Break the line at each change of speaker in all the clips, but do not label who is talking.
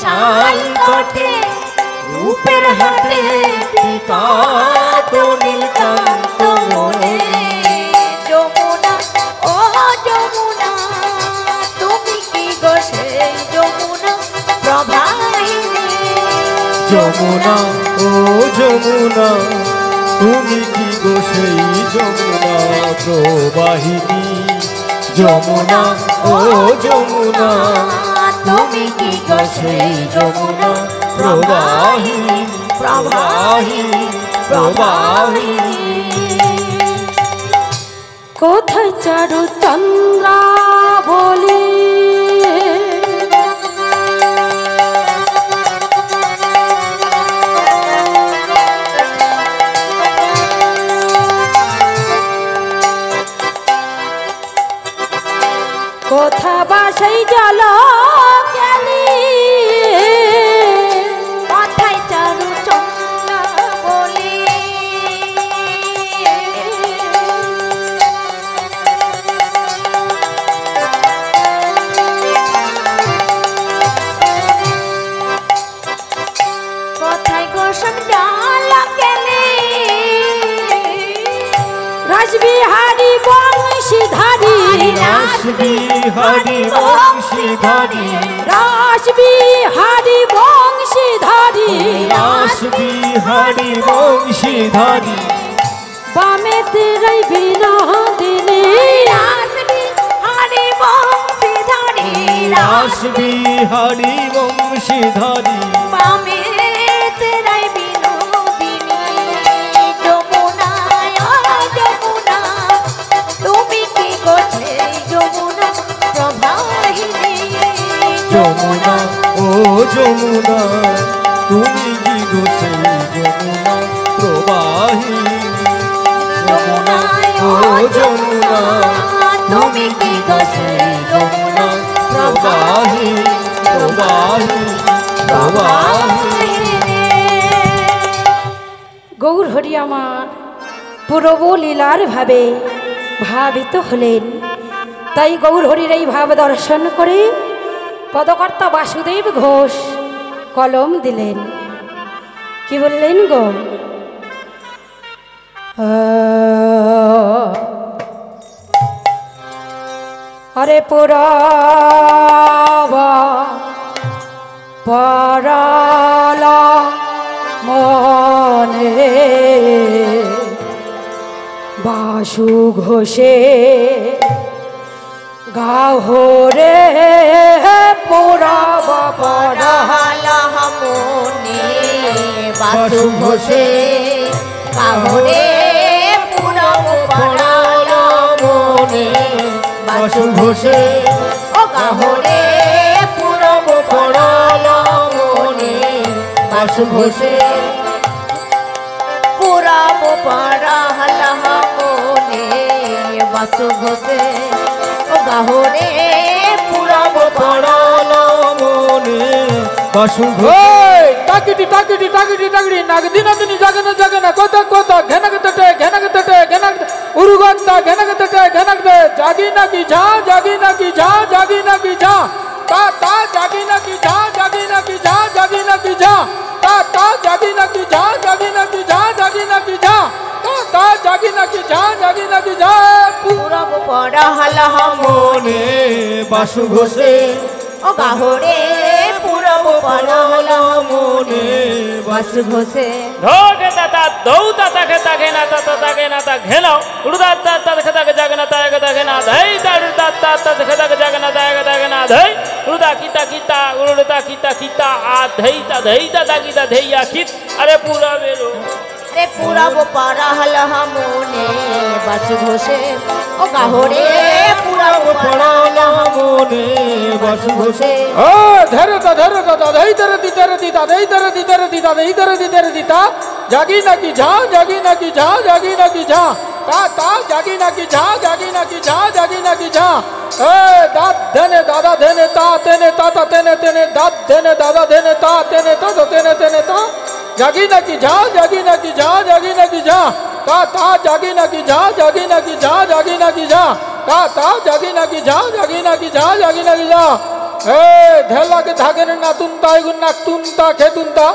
শাল তটে রূপের হাটে বিকাত নীলকান্ত মনে যমুনা ও যমুনা তুমি কি গো সেই যমুনা প্রবাহিনী
যমুনা ও যমুনা তুমি কি গো সেই যমুনা প্রবাহিনী যমুনা ও যমুনা
তুমি কি গো সেই যমুনা
প্রবাহিনী প্রবাহিনী প্রবাহিনী
কোথায় চারু চন্দ্রা বলি কোথা বা সেই জল গেলি
কোথায় চারু চন্দ্রা বলি কোথায় গোসন জল গেলি
রাসবিহারী বংশীধারী
রাসবিহারী বংশীধারী
রাসবিহারী বংশীধারী
রাসবিহারী বংশীধারী
বামে তেরাই বিনোদিনী
রাসবিহারী বংশীধারী
রাসবিহারী বংশীধারী
বামে তেরাই বিনোদিনী যমুনা ও যমুনা তুমি কি গো সেই যমুনা প্রবাহিনী
যমুনা ও যমুনা তুমি কি গো সেই যমুনা প্রবাহিনী যমুনা ও যমুনা
তুমি কি গো সেই যমুনা
প্রবাহিনী প্রবাহিনী প্রবাহিনী
গৌর হরি আমার পূর্ব লীলার ভাবে ভাবিত হলেন। তাই গৌর হরির এই ভাব দর্শন করে পদকর্তা বাসুদেব ঘোষ কলম দিলেন। কি বললেন গো? আরে পুরাব পরালা মনে বাসু ঘোষে গাহরে পুরাব
পড়ালা মনে বাসু ঘোষে কাহরে পুরব পড়ালা মনে
বাসু ঘোষে
ও কাহরে পুরব পড়ালা মনে বাসু ঘোষে পুরব পড়ালা মনে বাসু ঘোষে ও কাহরে পুরব পড়ালা
মনে বাসু
টাকিটি টাকিটি টাকিটি টাকিটি নাগদি নদিনী জাগনা জাগনা কত কত ঘেনাগতটে ঘেনাগতটে ঘেনাগ উরুগত্তা ঘেনাগতটে ঘেনাগতে জাগি নাকি ঝা জাগি নাকি ঝা জাগি নাকি ঝা তা তা জাগি নাকি ঝা জাগি নাকি ঝা জাগি নাকি ঝা তা তা জাগি নাকি ঝা জাগি নাকি ঝা জাগি নাকি ঝা তা তা জাগি নাকি ঝা জাগি নাকি ঝা
পুরব পড়ালা
মনে বাসু ঘোষে
ও গাহরে পুরব পড়ালা
মনে
বাসু ঘোষে
ঢোকে তাতা দৌতা তাকে তাকে না তাতা তাকে না তা ঘেনাও উড়দা তাতা তাকে তাকে জাগনা তাকে তাকে না ধই তাড়ু তাতা তাকে তাকে জাগনা তাকে তাকে না ধই উড়দা কিতা কিতা উড়দা কিতা কিতা আ ধইতা ধইতা তাকিতা ধইয়া কিত আরে পুরা বেরো
রে পুরব পড়ালা মনে বাসু ঘোষে ও গাহরে পুরব পড়ালা
মনে বাসু ঘোষে
ও ধরতা ধরতা ধই ধরতি ধরতি ধই ধরতি ধরতি ধই ধরতি ধরতি তা জাগি নাকি ঝা জাগি নাকি ঝা জাগি নাকি ঝা তা তা জাগি নাকি ঝা জাগি নাকি ঝা জাগি নাকি ঝা এ দাদ ধনে দাদা ধনে তা তেনে তা তা তেনে তেনে দাদ ধনে দাদা ধনে তা তেনে তা তা তেনে তেনে তা জাগি নাকি ঝা জাগি নাকি ঝা জাগি নাকি ঝা তা তা জাগি নাকি ঝা জাগি নাকি ঝা জাগি নাকি ঝা তা তা জাগি নাকি ঝা জাগি নাকি ঝা জাগি নাকি ঝা এ ধেলাকে ধাগের না তুনতা এগুন না তুনতা খেতুনতা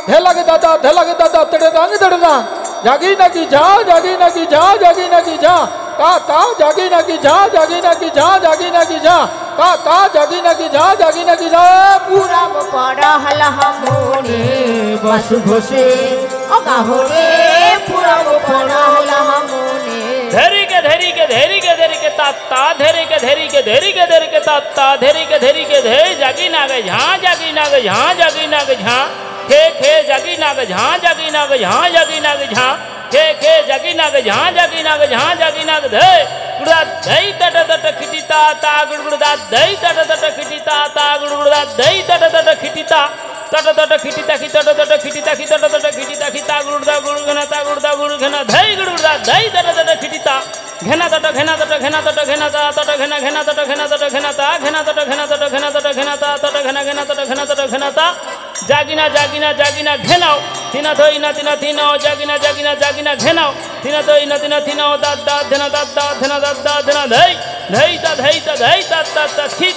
ধেলাকে দাদা তেড়ে দাং জাগি নাকি ঝা জাগি নাকি ঝা জাগি নাকি ঝা তা জাগি নাকি ঝা জাগি নাকি ঝা জাগি নাকি ঝা তা জাগি নাকি ঝা জাগি নাকি ঝা পুরা
পুরাব পড়হল হামনে বাসু ঘোষে ও গাহরে পুরাব পড়হল হামনে
ধেরি কে তাত্তা ধেরি কে তাত্তা ধেরি কে ধে জাগি নাগে ঝা জাগি নাগে ঝা জাগি নাগে ঝা খে জাগি নাগে ঝা জাগি নাগে ঝা জাগি নাগে ঝা খে জাগি নাগে ঝা জাগি নাগে ঝা জাগি নাগে ধে গুড়া দই তট খিটিতা তা গুড়গুড়া দই তট খিটিতা তা গুড়গুড়া দই তট খিটিতা তট খিটিতা কি তট খিটিতা কি তট খিটিতা কি তা গুড়দা গুড়ঘনা তা গুড়দা গুড়ঘনা ধই গুড়গুড়া দই তট খিটিতা ঘেনা তট ঘেনা তা তট ঘেনা তা জাগিনা ঘেনাও তিনা ধই না তিনাও জাগিনা ঘেনাও তিনা ধই না তিনাও দাদা ধেনা ধই তা ঠিক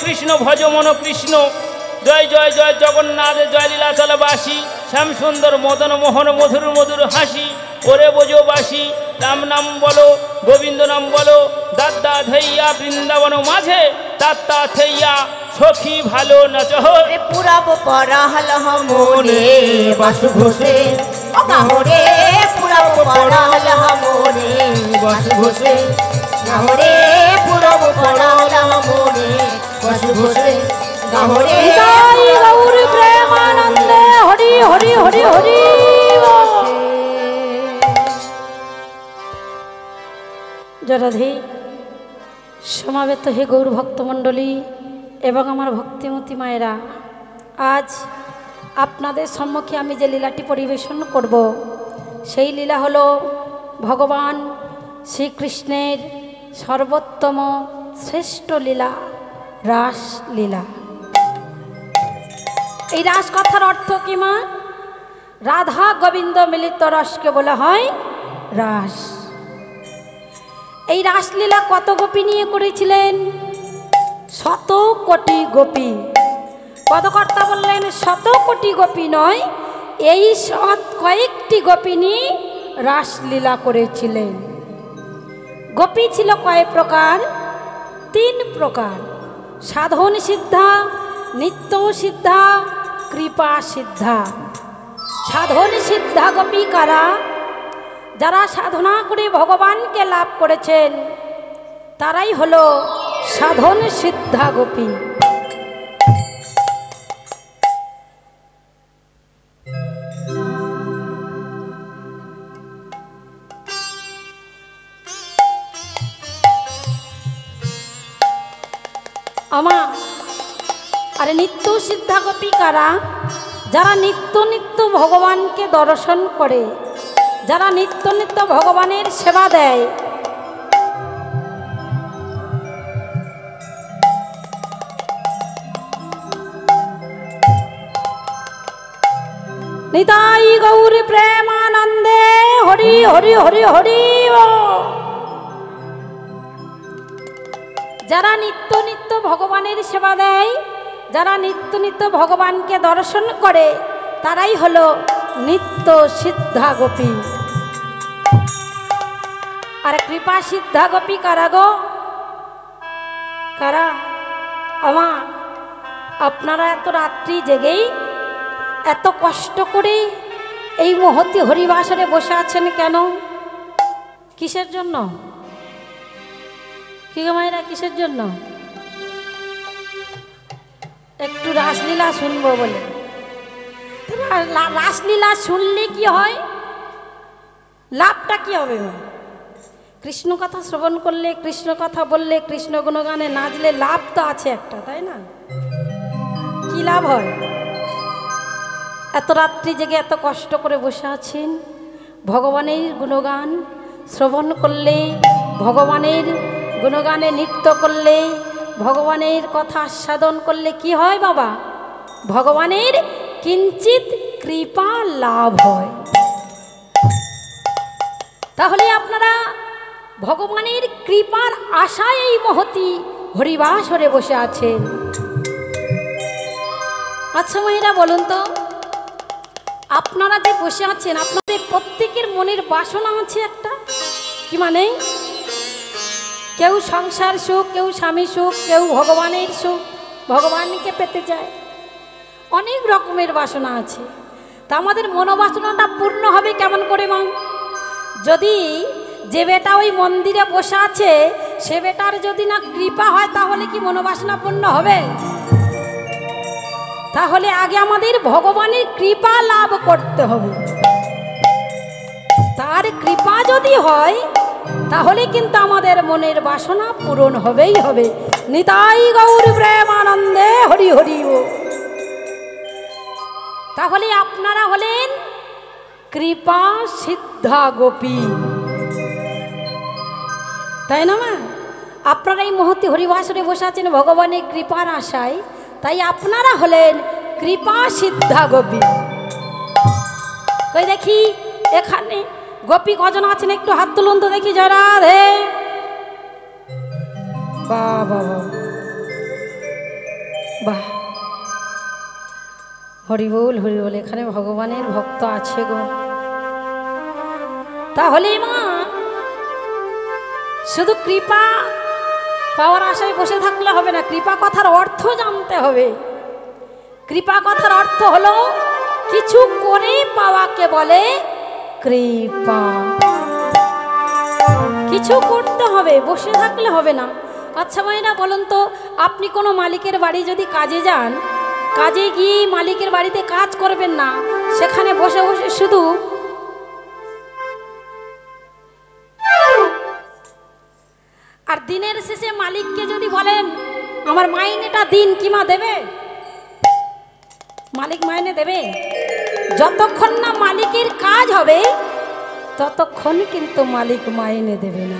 কৃষ্ণ ভজ মন কৃষ্ণ জয় জগন্নাথ জয় লীলাচলবাসী শ্যাম সুন্দর মদন মোহন মধুর হাসি ওরে বোঝবাসী রাম নাম বলো গোবিন্দ নাম বলো দাদা ধৈয়া বৃন্দাবন মাঝে দাত্তা থইয়া সখী ভালো নাচ
পুরাব পড়হল হামনে বাসু ঘোষে ও গাহরে পুরাব পড়হল হামনে বাসু ঘোষে গাহরে পুরাব পড়হল হামনে বাসু ঘোষে গাহরে
নিতাই গৌর প্রেমানন্দে হরি হরি হরি হরি জরাধি সমাবেত হে গৌর ভক্তমণ্ডলী এবং আমার ভক্তিমতী মায়েরা, আজ আপনাদের সম্মুখে আমি যে লীলাটি পরিবেশন করব সেই লীলা হলো ভগবান শ্রীকৃষ্ণের সর্বোত্তম শ্রেষ্ঠ লীলা রাসলীলা। এই রাস কথার অর্থ কি মা? রাধা গোবিন্দ মিলিত রসকে বলা হয় রাস। এই রাসলীলা কত গোপী নিয়ে করেছিলেন? 100 কোটি গোপী। পদকর্তা বললেন 100 কোটি গোপী নয়, এই কয়েকটি গোপী নিয়ে রাসলীলা করেছিলেন। গোপী ছিল কয় প্রকার? 3 প্রকার: সাধন সিদ্ধা, নিত্য সিদ্ধা, কৃপা সিদ্ধা। সাধন সিদ্ধা গোপী কারা? যারা সাধনা করে ভগবানকে লাভ করেছেন তারাই হলো সাধন সিদ্ধা গোপী। আরে নিত্য সিদ্ধা গোপী কারা? যারা নিত্য নিত্য ভগবানকে দর্শন করে, যারা নিত্য নিত্য ভগবানের সেবা দেয়। নিতাই গৌর প্রেমানন্দে হরি হরি হরি হরি। যারা নিত্য নিত্য ভগবানের সেবা দেয়, যারা নিত্য নিত্য ভগবানকে দর্শন করে, তারাই হলো নিত্য সিদ্ধা গোপী। আর কৃপা সিদ্ধা গোপী কারা গো? কারা? আপনারা এত রাত্রি জেগেই এত কষ্ট করে এই মহতি হরিবাসরে বসে আছেন কেন? কিসের জন্য? কি গো মায়েরা, কিসের জন্য? একটু রাসলীলা শুনবো বলে। রাসলীলা শুনলে কি হয়? লাভটা কি হবে? কৃষ্ণ কথা শ্রবণ করলে, কৃষ্ণ কথা বললে, কৃষ্ণ গুণগানে নাচলে লাভ তো আছে একটা, তাই না? কি লাভ হয়? এত রাত্রি জেগে এত কষ্ট করে বসে আছেন, ভগবানের গুণগান শ্রবণ করলে, ভগবানের গুণগানে নৃত্য করলে, ভগবানের কথা আস্বাদন করলে কি হয় বাবা? ভগবানের কিঞ্চিত কৃপা লাভ হয়। তাহলে আপনারা ভগবানের কৃপার আশায় এই মহতি হরিবাসরে বসে আছেন। আচ্ছা মায়েরা বলুন তো, আপনারা যে বসে আছেন আপনাদের প্রত্যেকের মনের বাসনা আছে একটা, কি মানে? কেউ সংসার সুখ, কেউ স্বামী সুখ, কেউ ভগবানের সুখ, ভগবানকে পেতে চায়, অনেক রকমের বাসনা আছে। তা আমাদের মনোবাসনাটা পূর্ণ হবে কেমন করে মা? যদি যে বেটা ওই মন্দিরে বসে আছে সে বেটার যদি না কৃপা হয় তাহলে কি মনোবাসনা পূর্ণ হবে? তাহলে আগে আমাদের ভগবানের কৃপা লাভ করতে হবে। তার কৃপা যদি হয় তাহলে কিন্তু আমাদের মনের বাসনা পূরণ হবেই হবে। নিতাই গৌর প্রেমানন্দে হরি হরি ও। তাহলে আপনারা হলেন কৃপা সিদ্ধা গোপী, তাই না মা? আপনারা এই মুহূর্তে হরিবাসরে বসে আছেন ভগবানের কৃপার আশায়, তাই আপনারা হলেন কৃপা সিদ্ধা গোপী। কই দেখি এখানে গোপী কজন আছেন একটু হাত তুলুন তো দেখি। জয় রাধে। বাহ বাহ বাহ, হরি বল হরি বল। এখানে ভগবানের ভক্ত আছে গো। তাহলে মা শুধু কৃপা পাওয়ার আশায় বসে থাকলে হবে না, কৃপা কথার অর্থ জানতে হবে। কৃপা কথার অর্থ হলো কিছু করে পাওয়াকে বলে কৃপা। কিছু করতে হবে, বসে থাকলে হবে না। আচ্ছা মায়েরা বলুন তো, আপনি কোনো মালিকের বাড়ি যদি কাজে যান, কাজে গিয়ে মালিকের বাড়িতে কাজ করবেন না, সেখানে বসে বসে শুধু আর দিনের শেষে মালিককে যদি বলেন আমার মাইনেটা দিন, কি মা দেবে? মালিক মাইনে দেবে? যতক্ষণ না মালিকের কাজ হবে ততক্ষণ কিন্তু মালিক মাইনে দেবে না।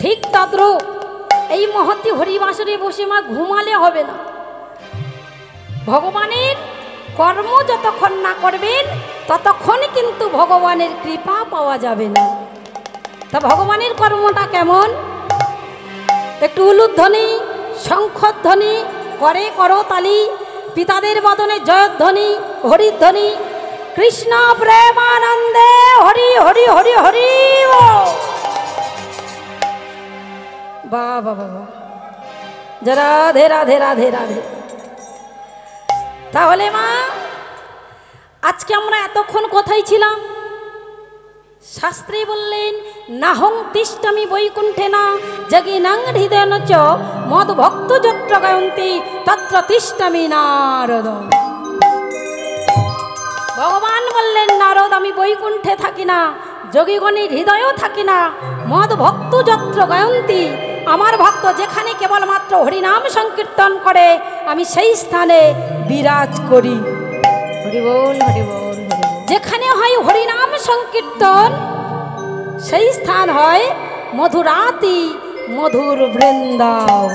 ঠিক তদ্রূপ এই মহতি হরিবাসরে বসে মা ঘুমালে হবে না। ভগবানের কর্ম যতক্ষণ না করবেন ততক্ষণ কিন্তু ভগবানের কৃপা পাওয়া যাবে না। তা ভগবানের কর্মটা কেমন? একটু উলুধ্বনি, শঙ্খধ্বনি করে করতালি, পিতাদের বদনে জয়ধ্বনি, হরিধ্বনি। কৃষ্ণ প্রেমানন্দে হরি হরি হরি হরি। বাহ বাহ বাহ, রাধে রাধে রাধে রাধে। তাহলে মা আজকে আমরা এতক্ষণ কোথায় ছিলাম? শাস্ত্রী বললেন নাহং তিষ্টামি বৈকুণ্ঠে না জগিনাং হৃদয়ন চ মদ ভক্ত যত্র গায়ন্তি তত্র তিষ্টামি নারদ। ভগবান বললেন নারদ আমি বৈকুণ্ঠে থাকি না, যোগীগণের হৃদয়েও থাকি না। মদ ভক্ত যত্র গায়ন্তি, আমার ভক্ত যেখানে কেবলমাত্র হরিনাম সংকীর্তন করে আমি সেই স্থানে বিরাজ করি। হরি বল হরি বল। যেখানে হয় হরিনাম সংকীর্তন সেই স্থান হয় মধুরাতি মধুর বৃন্দাবন।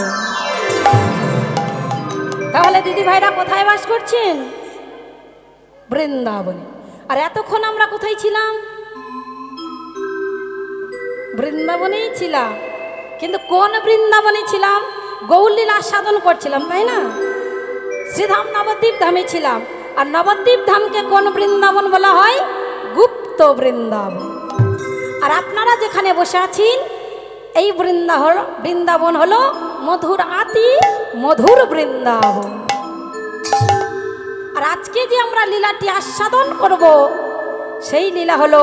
তাহলে দিদি ভাইরা কোথায় বাস করছেন? বৃন্দাবনে। আর এতক্ষণ আমরা কোথায় ছিলাম? বৃন্দাবনেই ছিলাম। কিন্তু কোন বৃন্দাবনে ছিলাম? গৌরলীলা সাধন করছিলাম, তাই না? শ্রীধাম নবদ্বীপ ধামে ছিলাম। আর নবদ্বীপ ধামকে কোন বৃন্দাবন বলা হয়? গুপ্ত বৃন্দাবন। আর আপনারা যেখানে বসে আছেন এই বৃন্দাবন হলো মধুর আতি মধুর বৃন্দাবন। আর আজকে যে আমরা লীলাটি আস্বাদন করব সেই লীলা হলো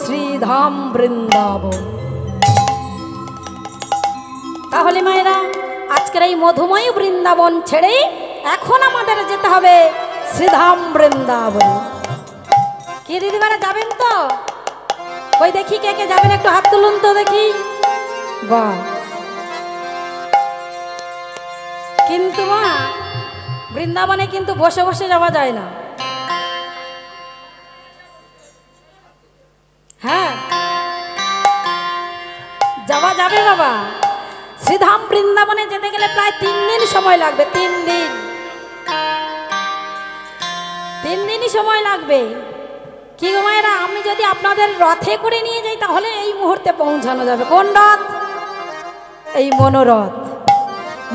শ্রীধাম বৃন্দাবন। তাহলে মায়েরা আজকের এই মধুময় বৃন্দাবন ছেড়ে এখন আমাদের যেতে হবে শ্রীধাম বৃন্দাবন। কি দিদিভাইরা যাবেন তো? ওই দেখি কে কে যাবেন, একটু হাত তুলুন তো দেখি। বাহ। কিন্তু মা বৃন্দাবনে কিন্তু বসে বসে যাওয়া যায় না। হ্যাঁ যাওয়া যাবে বাবা। শ্রীধাম বৃন্দাবনে যেতে গেলে প্রায় 3 দিন সময় লাগবে। 3 দিন 3 দিনই সময় লাগবে। কি গো মায়েরা, আমি যদি আপনাদের রথে করে নিয়ে যাই তাহলে এই মুহূর্তে পৌঁছানো যাবে। কোন রথ? এই মনোরথ।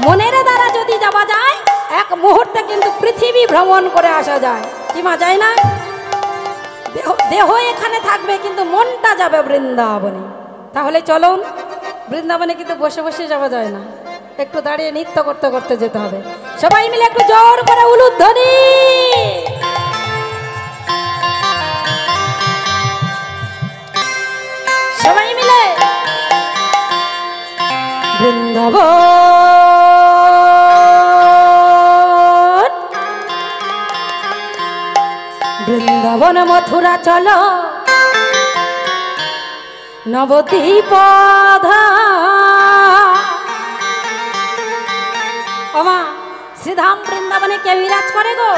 মনের দ্বারা যদি যাওয়া যায় এক মুহূর্তে কিন্তু পৃথিবী ভ্রমণ করে আসা যায়, কি মা যায় না? দেহ এখানে থাকবে কিন্তু মনটা যাবে বৃন্দাবনে। তাহলে চলুন, বৃন্দাবনে কিন্তু বসে বসে যাওয়া যায় না, একটু দাঁড়িয়ে নৃত্য করতে করতে যেতে হবে। সবাই মিলে একটু জোর করে উলুধ্বনি। সবাই মিলে বৃন্দাবন বৃন্দাবন মথুরা চলো নবদ্বীপ ওমা শ্রীধাম বৃন্দাবনে কে বিরাজ করে গো?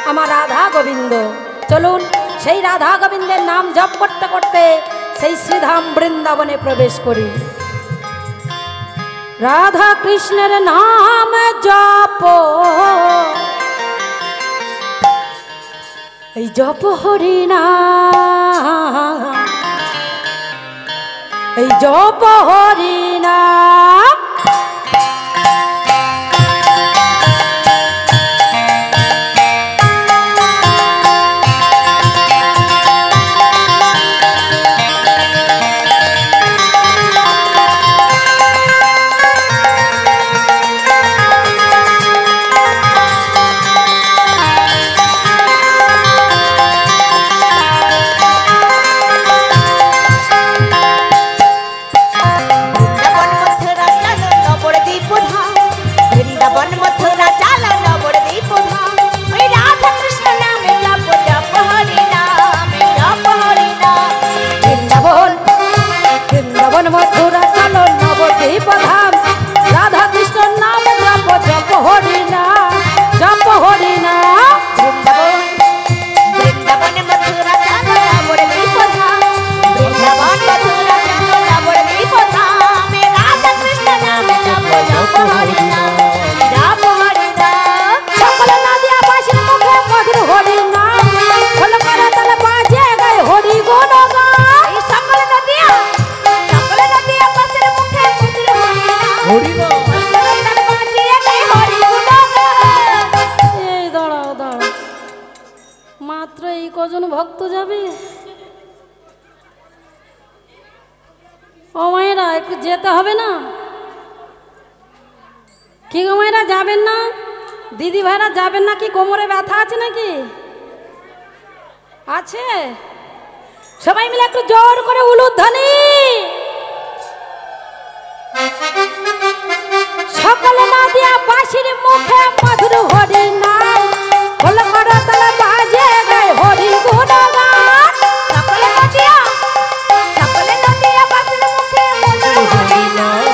আমার রাধা গোবিন্দ। চলুন সেই রাধা গোবিন্দের নাম জপ করতে করতে সেই শ্রীধাম বৃন্দাবনে প্রবেশ করি। রাধা কৃষ্ণের নাম জপ, এই জপ হরি নাম, এই জপ হরি নাম। মথুরা চলো নবদ্বীপ ধাম, রাধা কৃষ্ণ নাম জপ জপ হরি নাম, জপ হরি নাম।
বৃন্দাবন মথুরা চলো নবদ্বীপ ধাম, বৃন্দাবন মথুরা চলো নবদ্বীপ ধাম, রাধা কৃষ্ণ নাম জপ জপ হরি নাম, জপ হরি নাম।
সকল নদিয়া বাসীর মুখে মধুর হরি নাম, খোল করে তালে বাজে গায় হরি গুণ গান।
এই সকল নদিয়া বাসীর মুখে মধুর হরি নাম,
হরি নাম।
তালে বাজিয়ে গায় হরি গুণ গান।
এই দাঁড়াও দাঁড়াও, মাত্র এই কজন ভক্ত যাবে? ও মায়েরা একটু যেতে হবে না? কি গো মায়েরা যাবেন না? দিদি ভাইরা যাবেন না? কি কোমরে ব্যথা আছে নাকি? আছে? সবাই মিলে একটু জোর করে উলুধ্বনি। সকল নদিয়া বাসীর মুখে মধুর হরি নাম, খোল করে তালে বাজে গায় হরি গুণ গান।
সকল নদিয়া বাসীর মুখে মধুর হরি নাম,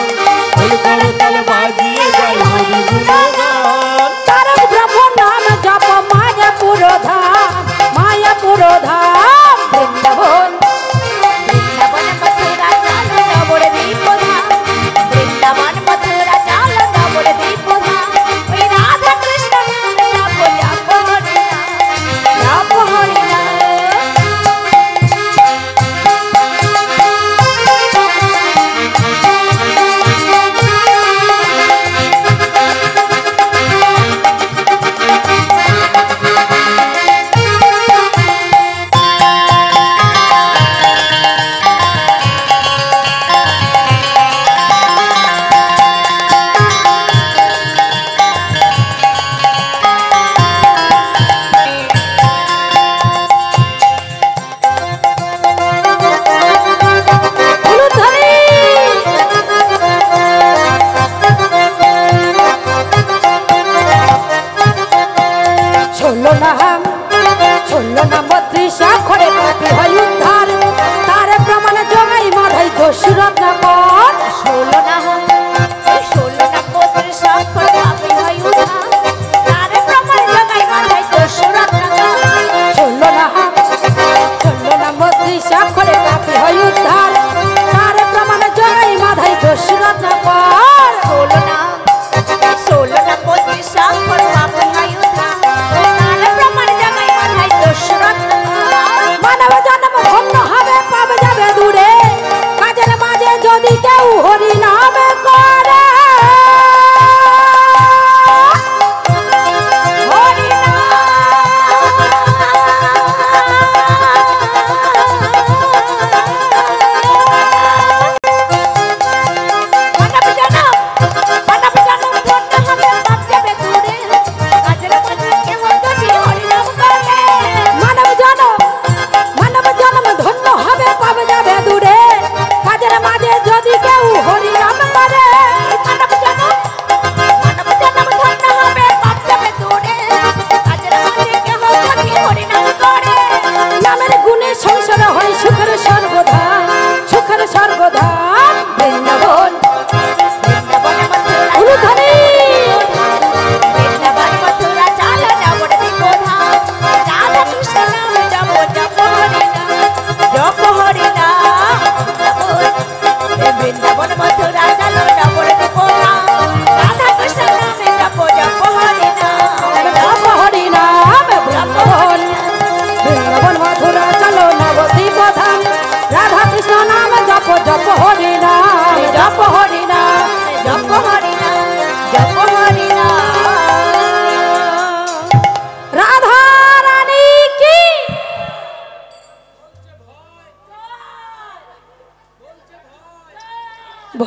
খোল করে তালে বাজিয়ে গায় হরি গুণগান।
তারক ব্রহ্ম নাম জপ মায়াপুর ধাম, মায়াপুর ধাম। বৃন্দাবন
বৃন্দাবন মথুরা চলো নবদ্বীপ ধাম, বৃন্দাবন মথুরা চলো নবদ্বীপ ধাম, ওই রাধা কৃষ্ণ নাম জপ জপ হরি নাম, জপ হরি নাম।
উলুধ্বনি। ষোলো নাম বত্রিশা করে কাপি হয় উদ্ধার, তার প্রমাণে জগাই মাধাই দোষরত না কর।
16 না 32 সফল পাপি হয় উদ্ধার, তার প্রমাণ জগাই মাথায় দোষরত না।
ষোলো নাম বত্রিশা করে কাপি হয় উদ্ধার, তার প্রমাণে জগাই মাধাই দোষরত না কর।
16 না 32 সফল পাপি হয় উদ্ধার, তার প্রমাণ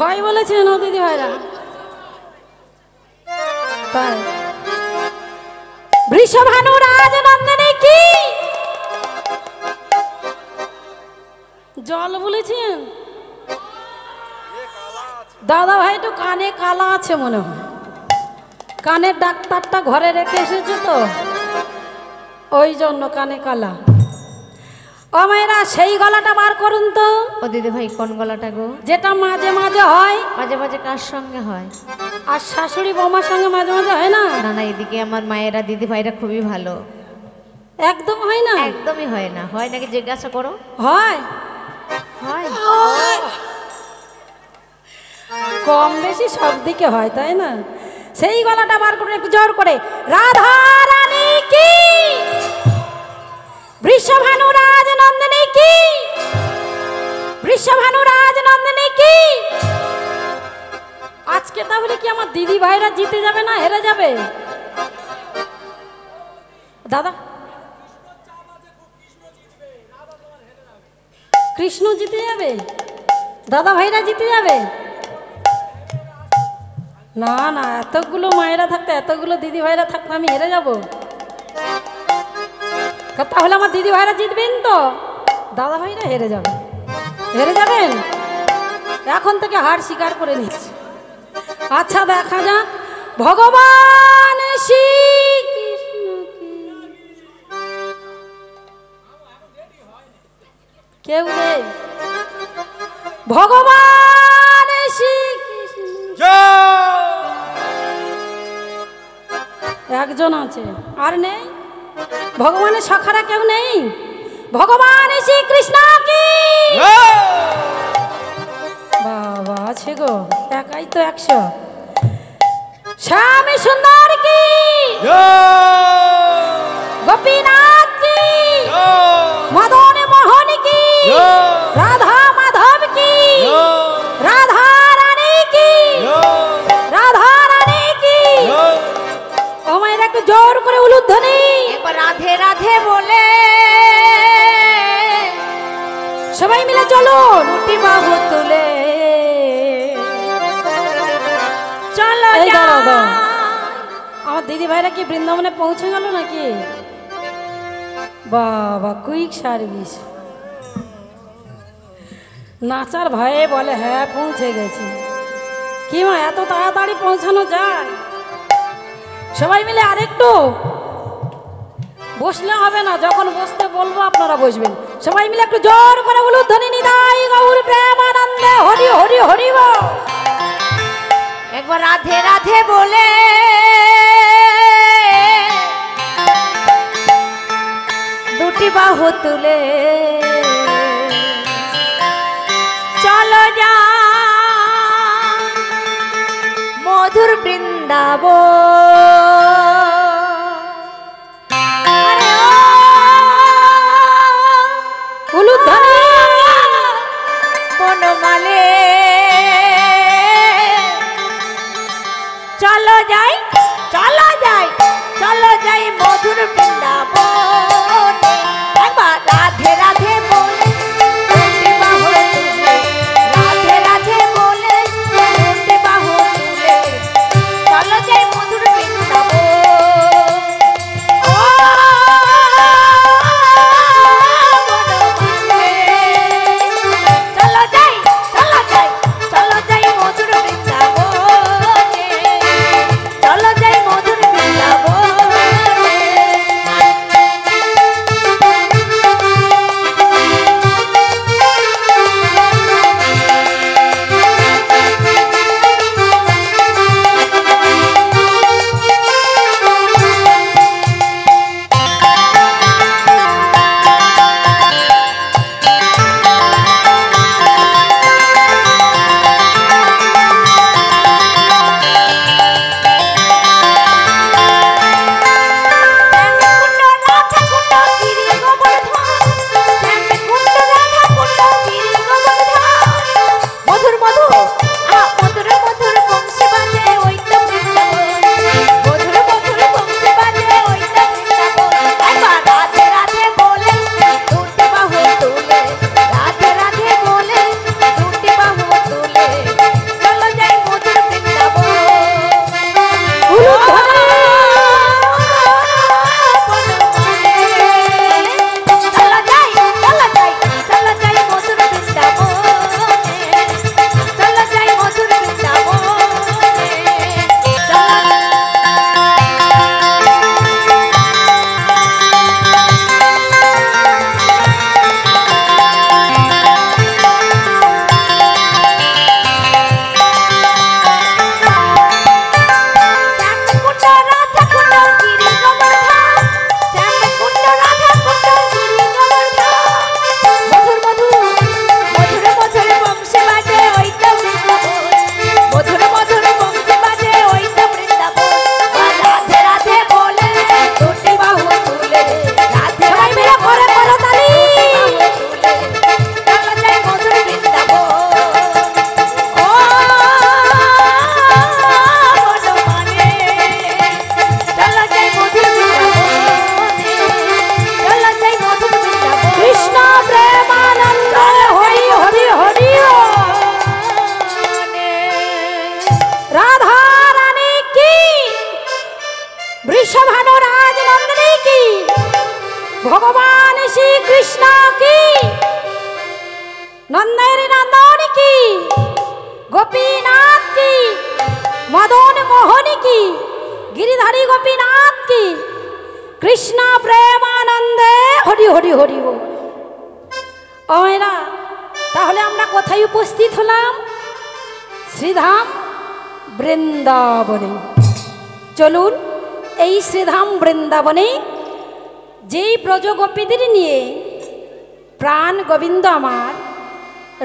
ভয় বলেছেন ও দিদি ভাইরা তাই বৃষভানু রাজনন্দিনী কি জল বলেছেন দাদা ভাই একটু কানে কালা আছে মনে হয় কানের ডাক্তারটা ঘরে রেখে এসেছে তো ওই জন্য কানে কালা ও মায়েরা সেই গলাটা বার করুন তো
ও দিদি ভাই কোন গলাটা গো?
যেটা মাঝে মাঝে হয়
মাঝে মাঝে কার সঙ্গে হয়?
আর শাশুড়ি বৌমার সঙ্গে মাঝে মাঝে হয় না
না না, এদিকে আমার মায়েরা দিদি ভাইরা খুবই ভালো।
একদম হয় না
একদমই হয় না। হয় নাকি জিজ্ঞাসা করো?
হয়
হয়।
কম বেশি সব দিকে হয় তাই না সেই গলাটা বার করে একটু জোর করে রাধা রানী কি বৃষভানু রাজনন্দিনী কি বৃষভানু রাজনন্দিনী কি আজকে তাহলে কি আমার দিদি ভাইরা জিতে যাবে না হেরে যাবে দাদা? কৃষ্ণ জিতে যাবে দাদা ভাইরা জিতে যাবে না না এতগুলো মায়েরা থাকতে এতগুলো দিদি ভাইরা থাকতে আমি হেরে যাব তাহলে আমার দিদি ভাইরা জিতবেন তো দাদা ভাইরা হেরে যাবে হেরে যাবেন এখন থেকে হার স্বীকার করে নিচ্ছি আচ্ছা দেখা যাক ভগবান শ্রীকৃষ্ণ কেউ নেই ভগবান শ্রীকৃষ্ণ একজন আছে আর নেই ভগবানের সখারা কেউ নেই ভগবান শ্রীকৃষ্ণ কি বাবা আছে গো একাই তো 100 শ্যামী সুন্দর কি গোপীনাথ কি মদন মোহন কি রাধা মাধব কি রাধা রানী কি রাধা রানী কি ও মায়ের একটু জোর করে উলুধ্বনি
একবার রাধে রাধে বলে
সবাই মিলে চলুন
দুটি বাহু তুলে চলো
এই দাঁড়াও দাঁড়াও আমার দিদি ভাইরা কি বৃন্দাবনে পৌঁছে গেল নাকি বাবা কুইক সার্ভিস নাচার ভয়ে বলে হ্যাঁ পৌঁছে গেছি কি মা এত তাড়াতাড়ি পৌঁছানো যায় সবাই মিলে আরেকটু বসলে হবে না যখন বসতে বলবো আপনারা বসবেন সবাই মিলে একটু জোর করে উলুধ্বনি নিতাই গৌর প্রেমানন্দে হরি হরি হরি বল
একবার রাধে রাধে বলে দুটি বাহু তুলে চলো যা মধুর বৃন্দাবন
উলুধ্বনি
বনমালে চলো যাই চলো যাই চলো যাই মধুর বৃন্দাবন একবার রাধে রাধে বলে দুটি বাহু তুলে রাধে রাধে বলে দুটি বাহু তুলে চলো যাই মধুর বৃন্দাবন
ভানুরাজ নন্দিনী কি, ভগবান শ্রীকৃষ্ণ কি, নন্দের নন্দন কি, গোপীনাথ কি, মদন মোহন কি, গিরিধারী গোপীনাথ কি, কৃষ্ণ প্রেমানন্দে হরি হরি হরি বল। ও এরা, তাহলে আমরা কোথায় উপস্থিত হলাম? শ্রীধাম বৃন্দাবনে। চলুন এই শ্রীধাম বৃন্দাবনে যেই ব্রজগোপীদের নিয়ে প্রাণ গোবিন্দ আমার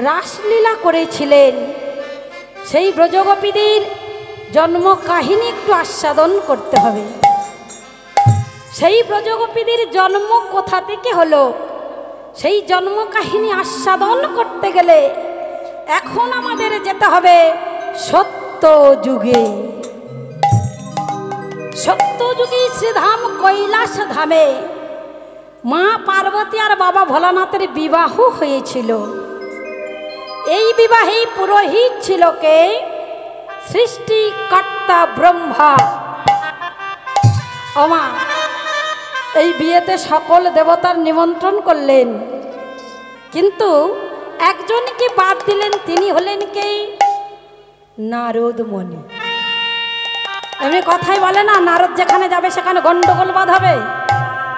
রাসলীলা করেছিলেন, সেই ব্রজগোপীদের জন্ম কাহিনী একটু আস্বাদন করতে হবে। সেই ব্রজগোপীদের জন্ম কোথা থেকে হলো, সেই জন্ম কাহিনী আস্বাদন করতে গেলে এখন আমাদের যেতে হবে সত্য যুগে। সত্য যুগে শ্রীধাম কৈলাস ধামে মা পার্বতী আর বাবা ভোলানাথের বিবাহ হয়েছিল। এই বিবাহে পুরোহিত ছিল কে? সৃষ্টিকর্তা ব্রহ্মা। ওমা, এই বিয়েতে সকল দেবতার নিমন্ত্রণ করলেন, কিন্তু একজনকে বাদ দিলেন। তিনি হলেন কে? নারদ মুনি। এমনি কথাই বলে না, নারদ যেখানে যাবে সেখানে গন্ডগোল বাঁধাবে।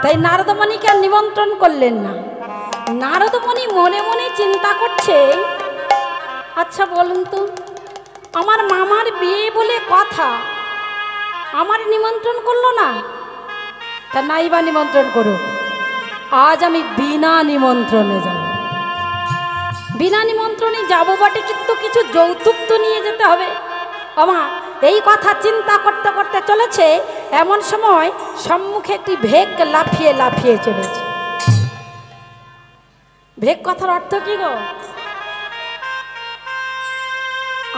তাই নারদ মুনিকে আর নিমন্ত্রণ করলেন না। নারদ মুনি মনে মনে চিন্তা করছে, আচ্ছা বলুন তো, আমার মামার বিয়ে বলে কথা, আমার নিমন্ত্রণ করলো না, তা নাই বা নিমন্ত্রণ করুক, আজ আমি বিনা নিমন্ত্রণে যাব। বিনা নিমন্ত্রণে যাবো বটে, কিন্তু কিছু যৌতুক তো নিয়ে যেতে হবে। আমা এই কথা চিন্তা করতে করতে চলেছে, এমন সময় সম্মুখে একটি ভেক লাফিয়ে লাফিয়ে চলেছে। ভেক কথার অর্থ কি গো?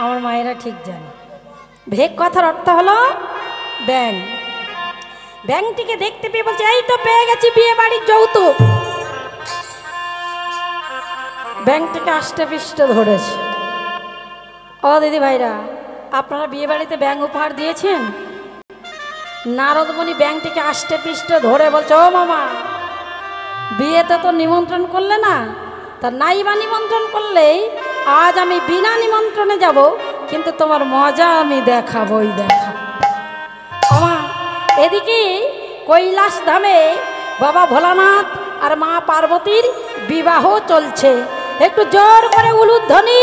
আমার মায়েরা ঠিক জানে। ভেক কথার অর্থ হলো ব্যাং। ব্যাংটিকে দেখতে পেয়ে বলছে, এই তো পেয়ে গেছি বিয়ে বাড়ির যৌতুক। ব্যাংকটিকে আষ্টে পৃষ্ঠে ধরেছে। ও দিদি ভাইরা, আপনারা বিয়ে বাড়িতে ব্যাং উপহার দিয়েছেন? নারদমণি ব্যাংকটিকে আষ্টে পৃষ্ঠে ধরে বলছে, ও মামা, বিয়েতে তো নিমন্ত্রণ করলে না, তা নাই বা নিমন্ত্রণ করলেই আজ আমি বিনা নিমন্ত্রণে যাব, কিন্তু তোমার মজা আমি দেখাবই দেখাবো। আমার এদিকে কৈলাস ধামে বাবা ভোলানাথ আর মা পার্বতীর বিবাহ চলছে। একটু জোর করে উলুধ্বনি।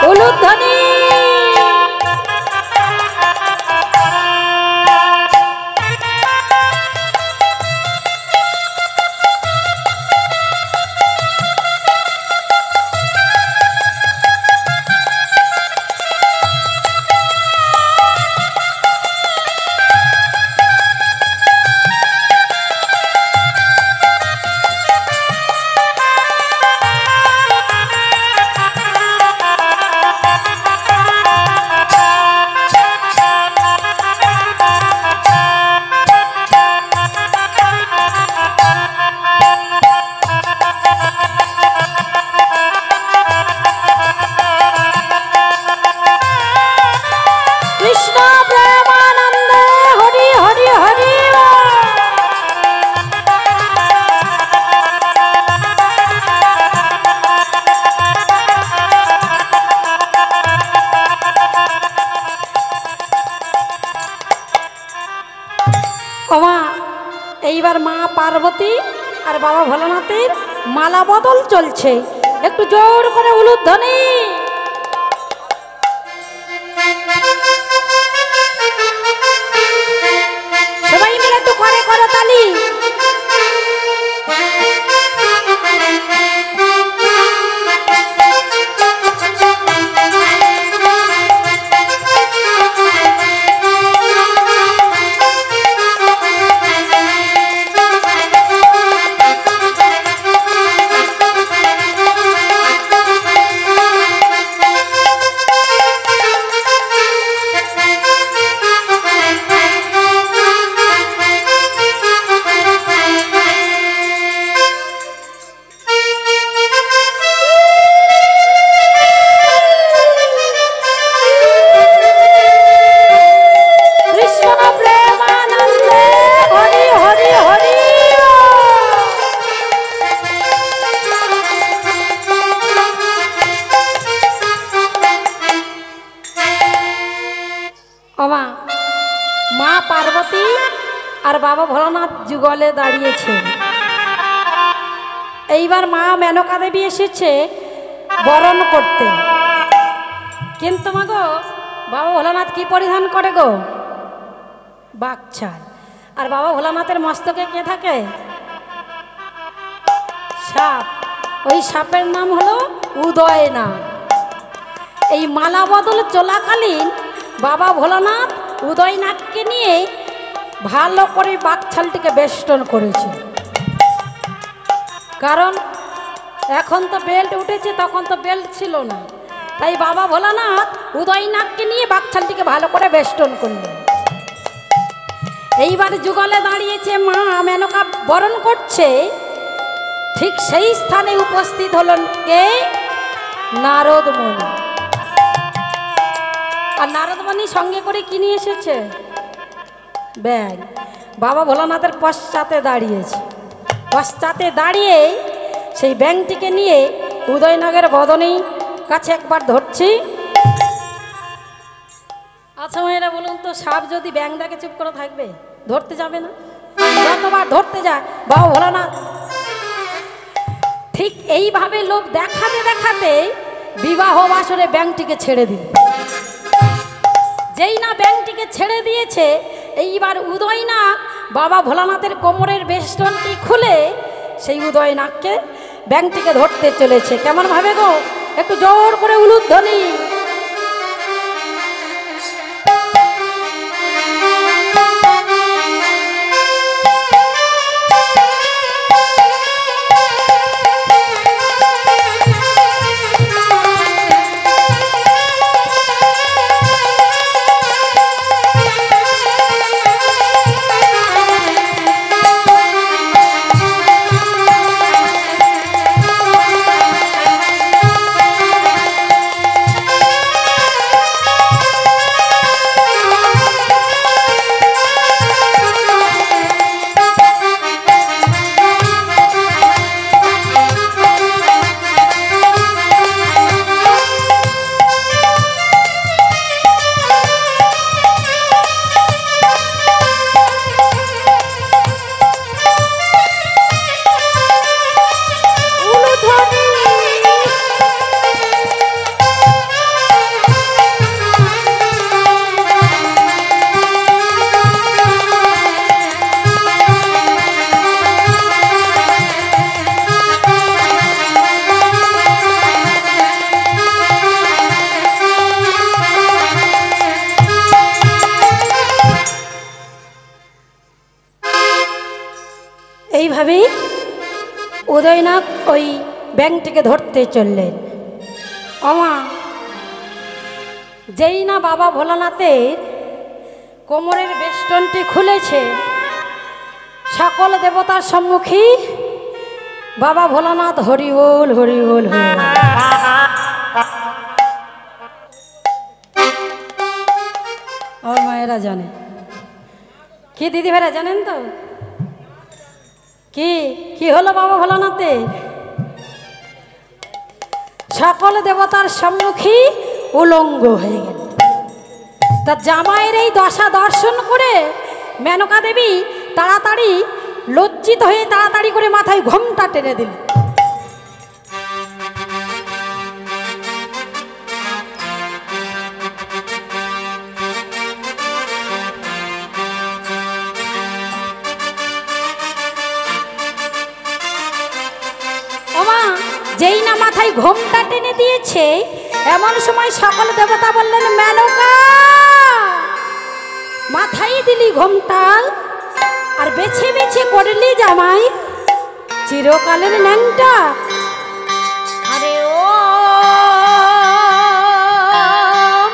উলুধ্বনি। এইবার মা পার্বতী আর বাবা ভোলানাথের মালা বদল চলছে। একটু জোর করে উলুধ্বনি। সবাই মিলে একটু করে করো তালি। আর বাবা ভোলানাথ যুগলে দাঁড়িয়েছে। এইবার মা মেনকা দেবী এসেছে বরণ করতে, কিন্তু মা গো বাবা ভোলানাথ কি পরিধান করে গো? বাকছাল। আর বাবা ভোলানাথের মস্তকে কে থাকে? সাপ। ওই সাপের নাম হলো উদয়নাথ। এই মালা বদল চলাকালীন বাবা ভোলানাথ উদয়নাথকে নিয়ে ভালো করে বাকছালটিকে বেষ্টন করেছে। কারণ এখন তো বেল্ট উঠেছে, তখন তো বেল্ট ছিল না, তাই বাবা ভোলানাথ উদয়নাথকে নিয়ে বাকছালটিকে ভালো করে বেষ্টন করলেন। এইবার যুগলে দাঁড়িয়েছে মা মেনকা বরণ করছে, ঠিক সেই স্থানে উপস্থিত হলেন কে? নারদমণি। আর নারদমণি সঙ্গে করে কি নিয়ে এসেছে? ব্যাগ। বাবা ভোলানাথের পশ্চাতে দাঁড়িয়েছে। পশ্চাতে দাঁড়িয়ে সেই ব্যাংকটিকে নিয়ে উদয়নাগের বদনী কাছে একবার ধরছি। আচ্ছা মেয়েরা বলুন তো, সাপ যদি ব্যাং দেখে চুপ করে থাকবে? ধরতে যাবে না? যতবার ধরতে যায় বাবা ভোলানাথ ঠিক এইভাবে লোক দেখাতে দেখাতে বিবাহ বাসরে ব্যাংকটিকে ছেড়ে দিল। যেই না ব্যাংকটিকে ছেড়ে দিয়েছে, এইবার উদয়নাগ বাবা ভোলানাথের কোমরের বেষ্টনটি খুলে সেই উদয়নাগকে ব্যাংকটিকে ধরতে চলেছে। কেমন ভাবে গো? একটু জোর করে উলুধ্বনি। এইভাবেই উদয়নাগ ওই ব্যাংকটিকে ধরতে চললেন। আমা যেই না বাবা ভোলানাথের কোমরের বেষ্টনটি খুলেছে, সকল দেবতার সম্মুখী বাবা ভোলানাথ হরি বল হরি বল হরি বল। আমার মায়েরা জানে কি? দিদি ভাইরা জানেন তো কি কি হলো বাবা ভোলানাথের? সকল দেবতার সম্মুখী উলঙ্গ হয়ে গেল। তা জামাইয়ের এই দশা দর্শন করে মেনকা দেবী তাড়াতাড়ি লজ্জিত হয়ে তাড়াতাড়ি করে মাথায় ঘোমটা টেনে দিল। যেই না মাথায় ঘোমটা টেনে দিয়েছে, এমন সময় সকল দেবতা বললেন, মেনকা মাথায় দিলি ঘোমটা আর বেছে বেছে করলি জামাই চিরকালের ন্যাংটা।
আরে ও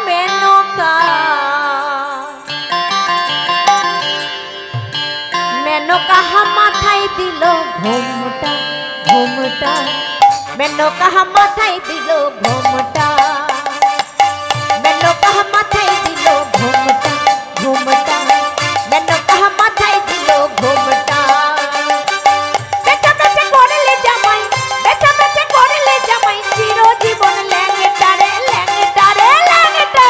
মেনকা, মেনকা মাথায় দিল ঘোমটা ঘোমটা, মেনকা মাথায় দিল ঘোমটা, মেনকা মাথায় দিল ঘোমটা ঘোমটা, মেনকা মাথায় দিল ঘোমটা। বেচা বেচা করলে জামাই, বেচা বেচা করলে জামাই চিরজীবন ল্যাংটা রে ল্যাংটা রে ল্যাংটা।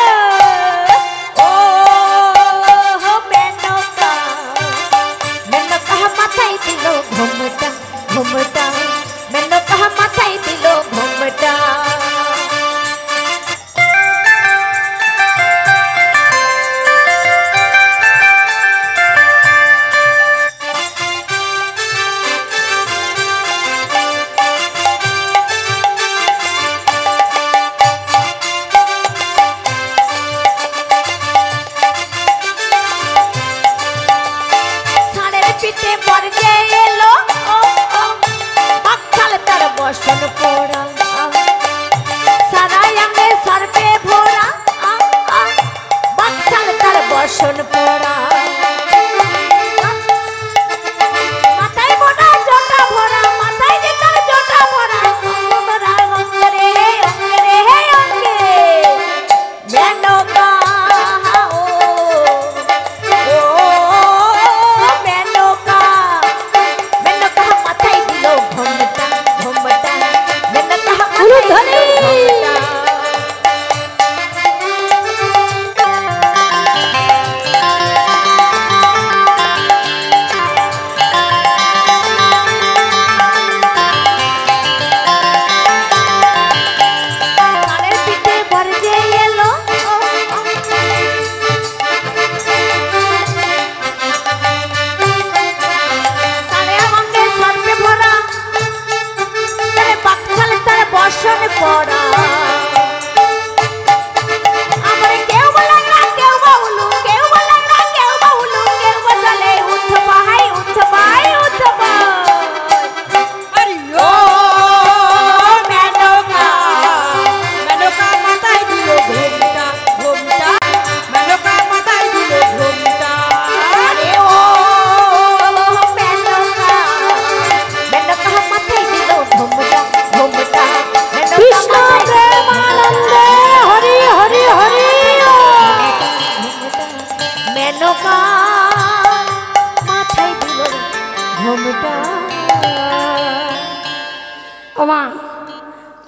ও মেনকা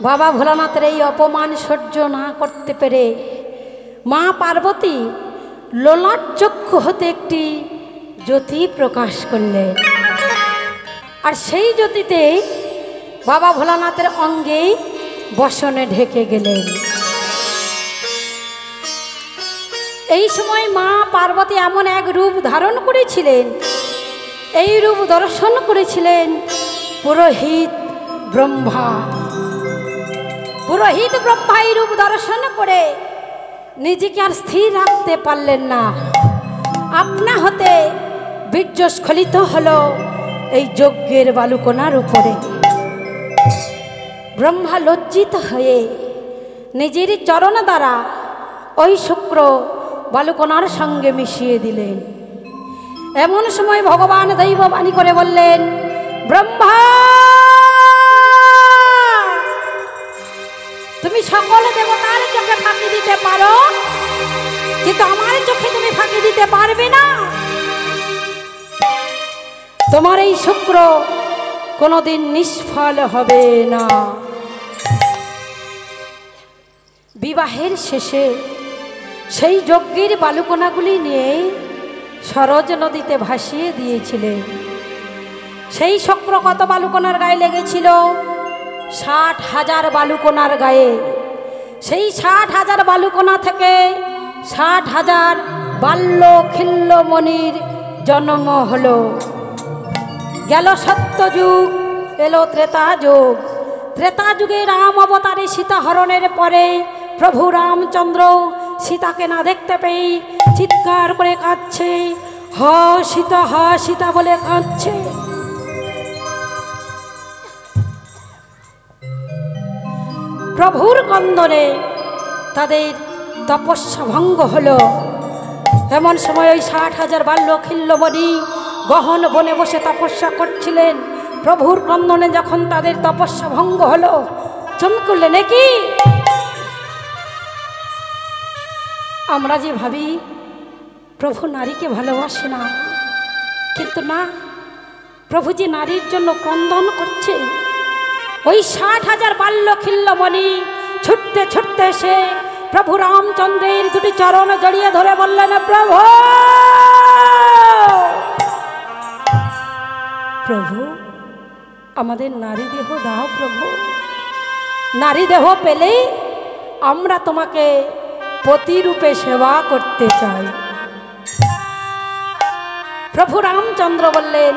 বাবা ভোলানাথের এই অপমান সহ্য না করতে পেরে মা পার্বতী লোলাট চক্ষু হতে একটি জ্যোতি প্রকাশ করলেন। আর সেই জ্যোতিতে বাবা ভোলানাথের অঙ্গে বসনে ঢেকে গেলেন। এই সময় মা পার্বতী এমন এক রূপ ধারণ করেছিলেন, এই রূপ দর্শন করেছিলেন পুরোহিত ব্রহ্মা। পুরোহিত ব্রহ্মা এই রূপ দর্শন করে নিজেকে আর স্থির রাখতে পারলেন না। আপনা হতে বীর্যস্খলিত হলো এই যজ্ঞের বালুকণার উপরে। ব্রহ্মা লজ্জিত হয়ে নিজের চরণ দ্বারা ওই শুক্র বালুকণার সঙ্গে মিশিয়ে দিলেন। এমন সময় ভগবান দৈববাণী করে বললেন, ব্রহ্মা তুমি সকল দেবতার চোখে ফাঁকি দিতে পারো, কিন্তু আমার চোখে তুমি ফাঁকি দিতে পারবে না। তোমার এই শুক্র কোনোদিন নিষ্ফল হবে না। বিবাহের শেষে সেই যজ্ঞের বালুকণাগুলি নিয়ে সরজ নদীতে ভাসিয়ে দিয়েছিলেন। সেই শুক্র কত বালুকণার গায়ে লেগেছিল? 60,000 বালুকণার গায়ে। সেই 60,000 বালুকণা থেকে 60,000 বাল্য খিল্যমণির জন্ম হলো। গেল সত্যযুগ, এলো ত্রেতা যুগ। ত্রেতা যুগে রাম অবতারে সীতা হরণের পরে প্রভু রামচন্দ্র সীতাকে না দেখতে পেয়ে চিৎকার করে কাঁদছে, হ সীতা, হ সীতা বলে কাঁদছে। প্রভুর কন্দনে তাদের তপস্যা ভঙ্গ হলো। এমন সময় ওই 60,000 বাল্য খিল্যমণি গহন বনে বসে তপস্যা করছিলেন। প্রভুর কন্দনে যখন তাদের তপস্যা ভঙ্গ হলো, চমকুলে নাকি আমরা যে ভাবি প্রভু নারীকে ভালোবাসে না, কিন্তু না, প্রভু যে নারীর জন্য ক্রন্দন করছে। ওই 60,000 বাল্য খিল্যমণি ছুটতে ছুটতে এসে প্রভু রামচন্দ্রের দুটি চরণ জড়িয়ে ধরে বললেন, প্রভু প্রভু আমাদের নারী দেহ দাও প্রভু। নারী দেহ পেলে আমরা তোমাকে পতিরূপে সেবা করতে চাই। প্রভু রামচন্দ্র বললেন,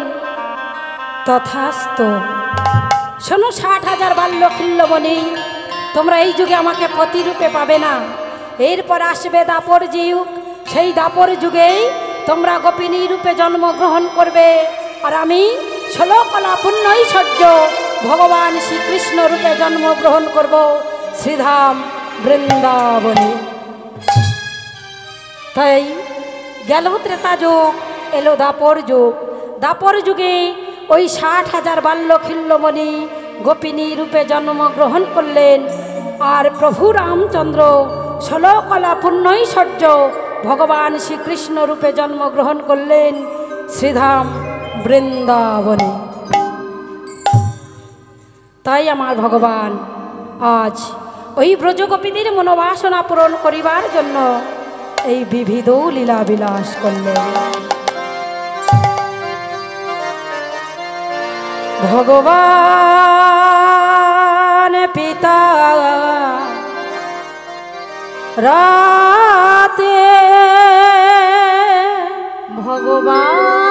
তথাস্তু। শোনো 60,000 বাল্য খিল্যমণি, তোমরা এই যুগে আমাকে পতিরূপে পাবে না। এরপর আসবে দাপর যুগ। সেই দাপর যুগেই তোমরা গোপিনী রূপে জন্মগ্রহণ করবে, আর আমি 16 কলা পুণ্যৈশ্বর্য ভগবান শ্রীকৃষ্ণ রূপে জন্মগ্রহণ করব শ্রীধাম বৃন্দাবনে। তাই গেল ত্রেতা যুগ, এলো দাপর যুগ। দাপর যুগে ওই 60,000 বাল্য খিল্যমণি গোপিনী রূপে জন্মগ্রহণ করলেন, আর প্রভু রামচন্দ্র 16 কলা পুণ্যৈশ্বর্য ভগবান শ্রীকৃষ্ণ রূপে জন্মগ্রহণ করলেন শ্রীধাম বৃন্দাবনে। তাই আমার ভগবান আজ ওই ব্রজগোপীদের মনোবাসনা পূরণ করিবার জন্য এই বিবিধ লীলা বিলাস করলেন। ভগবান পিতা রাতে,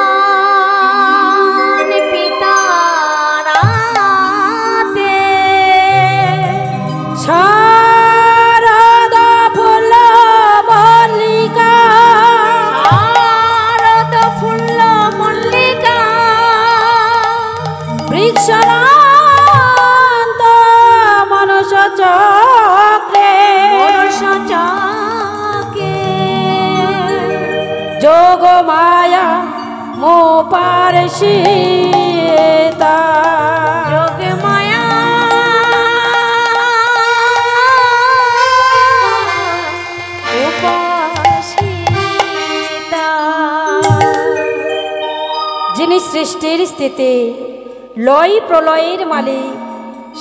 ভগবান পিতা রাতে
শারদ ফুল মল্লিকা,
শারদ ফুল মল্লিকা
বৃক্ষরান্ত মনুষ চক্রে,
মনুষ্য চকে
যোগ মায়া মোপার সীতা,
যোগ মায়া উপাসিতা।
যিনি সৃষ্টির স্থিতি লয় প্রলয়ের মালিক,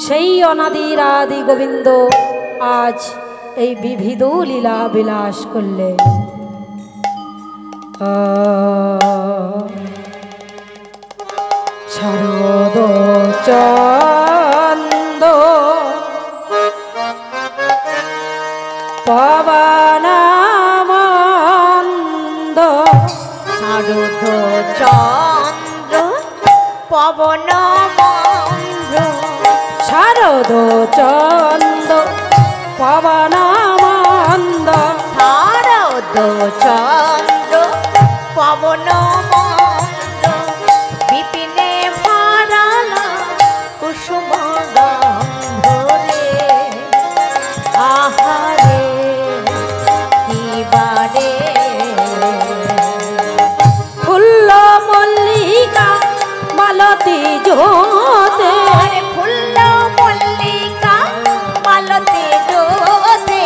সেই অনাদির আদি গোবিন্দ আজ এই বিবিধ লীলা বিলাস করলেন। শারদ চন্দ পবনামন্দ
শারদ চন্দ্র পবন মন্দ্র
শারদ চন্দ পবনামন্দ
শারদ চন্দ্র পবন মন্দ্র বিপিনে ভারালা কুসুম গন্ধরে আহারে দিবারে
ফুল্ল মল্লিকা মালতী জোতে
ফুল্ল মল্লিকা মালতে জোতে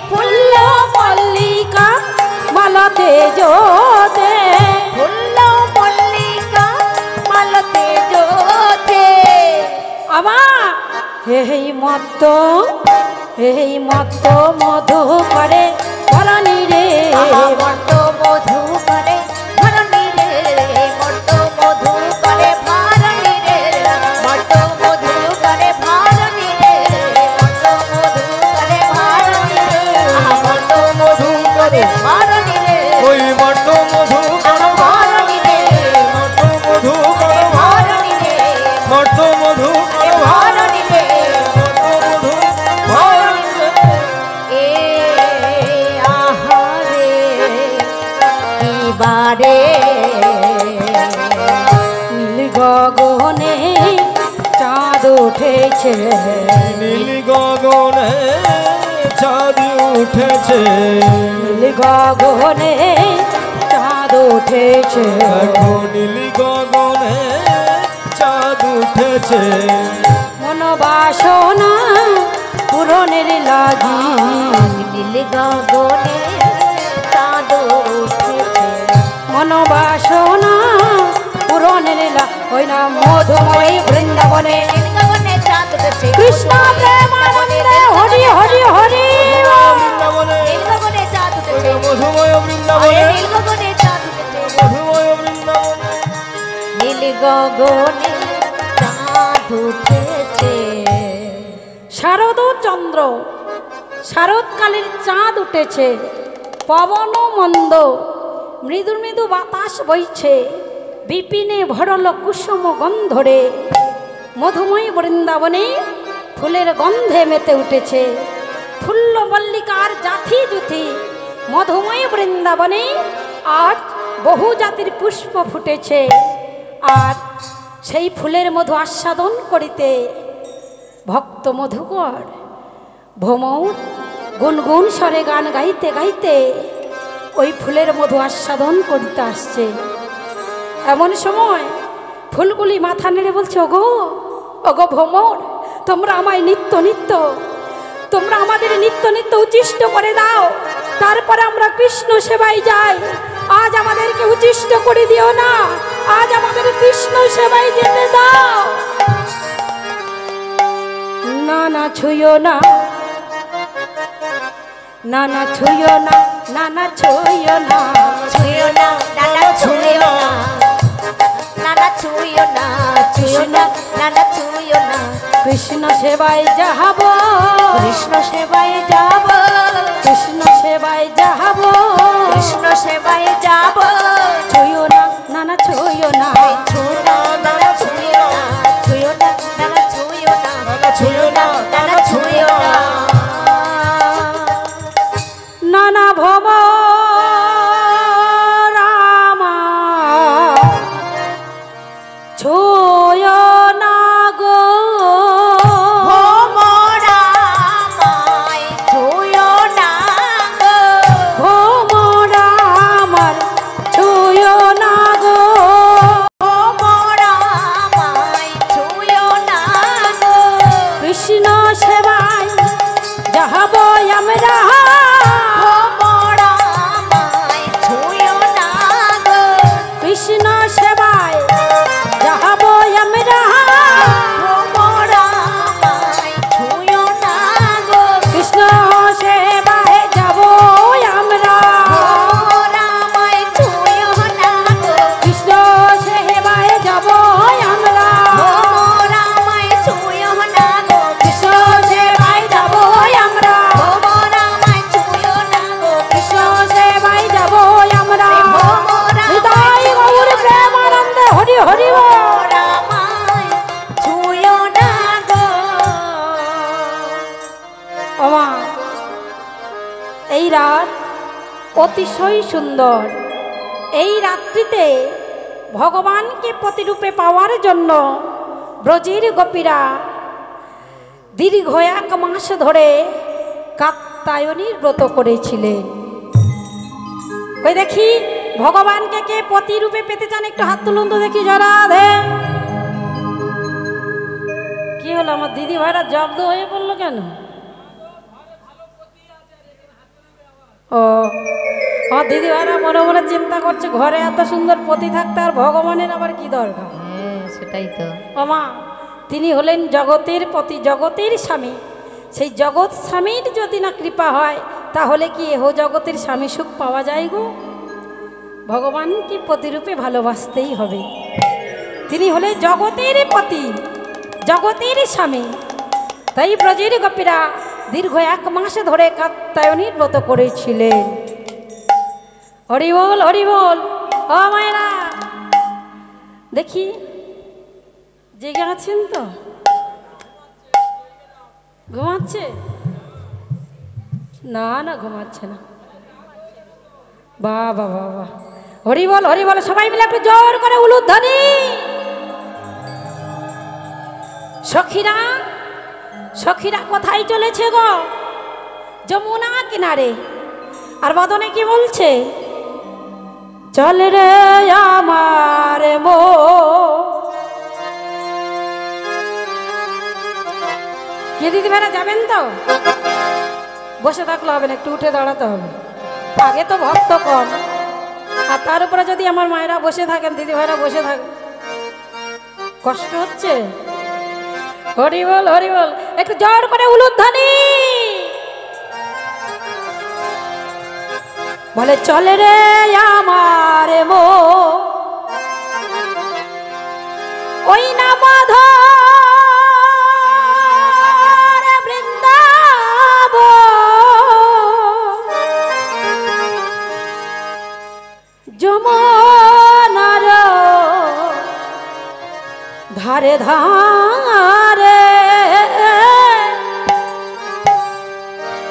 ফুল্ল মল্লিকা মালতে জোতে
ফুল্ল মল্লিকা মালতে জোতে
আমা এই মত্ত মধু করে ধরণী রে
মর্ত মধু করে ধরণী রে মর্ত মধু করে ভারণী রে মর্ত মধু করে ভারণী রে মর্ত মধু করে ভারণী রে মর্ত মধু করে ভারণী রে
ওই মর্ত মধু করো
ভারণী রে
মর্ত মধু করো
ভারণী রে
মর্ত মধু করো
ভারণী রে
মর্ত মধু ভারণী রে।
এ আহারে দিবারে
নীল গগনে চাঁদ উঠেছে
নীল গগনে চাঁদ উঠেছে
নীল গগনে চাঁদ উঠেছে
দেখো নীল গগনে চাঁদ উঠেছে
মন বাসনা পূরণের লাগি
নীল গগনে চাঁদ উঠেছে
মন বাসনা পূরণের ওই না মধুময়ী বৃন্দাবনে
নীল গগনে চাঁদ উঠেছে
কৃষ্ণ প্রেমানন্দে হরি হরি হরি
বৃন্দাবনে
নীল গগনে চাঁদ উঠেছে
মধুময়
আরে
বৃন্দাবনে
নীল গগনে চাঁদ উঠেছে
মধুময় বৃন্দাবনে
নীল গগনে চাঁদ উঠেছে
শারদ চন্দ্র শারদকালের চাঁদ উঠেছে পবন মন্দ মৃদু মৃদু বাতাস বইছে বিপিনে ভরল কুসুম গন্ধরে মধুময় বৃন্দাবনে ফুলের গন্ধে মেতে উঠেছে ফুল্ল মল্লিকার জাথি জুথি মধুময় বৃন্দাবনে আজ বহু জাতির পুষ্প ফুটেছে আর সেই ফুলের মধু আস্বাদন করিতে ভক্ত মধুকর ভ্রমর গুনগুন স্বরে গান গাইতে গাইতে ওই ফুলের মধু আস্বাদন করিতে আসছে। এমন সময় ফুলগুলি মাথা নেড়ে বলছে, ওগো ওগো ভ্রমর, তোমরা আমায় নিত্য নিত্য তোমরা আমাদের নিত্য নিত্য উচ্ছিষ্ট করে দাও, তারপরে আমরা কৃষ্ণ সেবায় যাই। আজ আমাদেরকে উচ্ছিষ্ট করে দিও না, আজ আমাদের কৃষ্ণ সেবায় যেতে দাও। না না ছুঁয়ো না, না না ছুঁয়ো না, না না ছুঁয়ো না,
ছুঁয়ো না নানা ছুঁয়ো না নানা ছুঁয়ো না ছুঁয়ো না নানা ছুঁয়ো না
কৃষ্ণ সেবায় যাব,
কৃষ্ণ সেবায় যাব
কৃষ্ণ সেবায় যাব,
কৃষ্ণ সেবায় যাব
ছুঁয়ো না, না না ছুঁয়ো না,
ছুঁয়ো না নানা ছুঁয়ো না ছুঁয়ো না নানা ছুঁয়ো না ছুঁয়ো না নানা ছুঁয়ো না
নানা ভব রামা ছুঁয়ো না গো,
ভোমরামায় ছুঁয়ো না গো
ভোমরা আমার ছুঁয়ো না গো,
ভোমরামায় ছুঁয়ো না গো
কৃষ্ণ সেবায় যাব আমরা,
ভোমরামায় ছুঁয়ো না গো
কৃষ্ণ সেবায় যাব আমরা,
ভোমরামায়
এই রাত অতিশয় সুন্দর। এই রাত্রিতে ভগবানকে প্রতিরূপে পাওয়ার জন্য ব্রজের গোপীরা দীর্ঘ 1 মাস ধরে কাত্যায়নীর ব্রত করেছিলেন। ওই দেখি ভগবানকে কে প্রতিরূপে পেতে চান একটু হাত তুলুন তো দেখি যারা ধে। কি হলো আমার দিদি ভাইরা জব্দ হয়ে পড়লো কেন? ও আমার দিদি ভাইরা মনে মনে চিন্তা করছে ঘরে এত সুন্দর পতি থাকতে আর ভগবানের আবার কি দরকার।
সেটাই তো।
ও মা, তিনি হলেন জগতের পতি, জগতের স্বামী। সেই জগৎ স্বামীর যদি না কৃপা হয় তাহলে কি এহ জগতের স্বামী সুখ পাওয়া যায় গো? ভগবানকে প্রতিরূপে ভালোবাসতেই হবে। তিনি হলে জগতের পতি, জগতের স্বামী। তাই ব্রজের গোপীরা দীর্ঘ 1 মাস ধরে কাত্যায়নীর ব্রত করেছিলেন। হরি বল, হরি বল। ও মায়েরা দেখি জেগে আছেন তো? ঘুমাচ্ছে না? না ঘুমাচ্ছে না। বাহ বাহ বাহ বাহ, হরি বল, হরি বল। সবাই মিলে একটু জোর করে উলুধ্বনি। সখীরা, সখীরা কোথায় চলেছে গো? যমুনা কিনারে। আর বদনে কি বলছে? চল রে আমার মো। কে দিদি ভাইরা যাবেন তো? বসে থাকলে হবে না, একটু উঠে দাঁড়াতে হবে। আগে তো ভক্ত কম, আর তার উপরে যদি আমার মায়েরা বসে থাকেন, দিদি ভাইরা বসে থাকেন, কষ্ট হচ্ছে। হরি বল, হরি বল। একটু জোর করে উলুধ্বনি। বলে চলে রে আমার মো, ওই না মাধর বৃন্দাব, যমুনার ধারে ধারে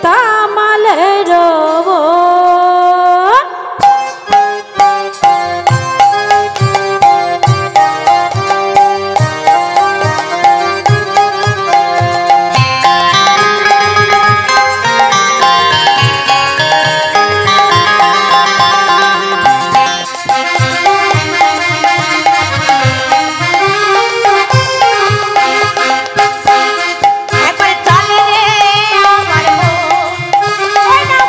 তামালের
একবার চলে রে আমার মন, ওই না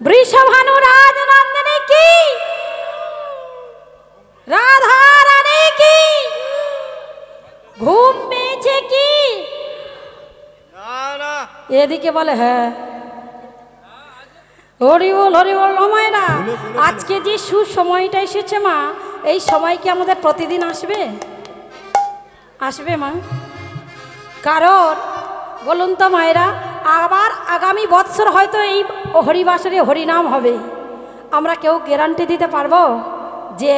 বৃষভানু রাজনন্দিনী কি, রাধা রানী কি, ঘুম পেয়েছে কি? এদিকে বলে হ্যাঁ। হরি বল মায়েরা, আজকে যে সুসময়টা এসেছে মা, এই সময় কি আমাদের প্রতিদিন আসবে? আসবে মা? কারণ বলুন তো মায়েরা, আবার আগামী বৎসর হয়তো এই হরিবাসরে হরিনাম হবে। আমরা কেউ গ্যারান্টি দিতে পারবো যে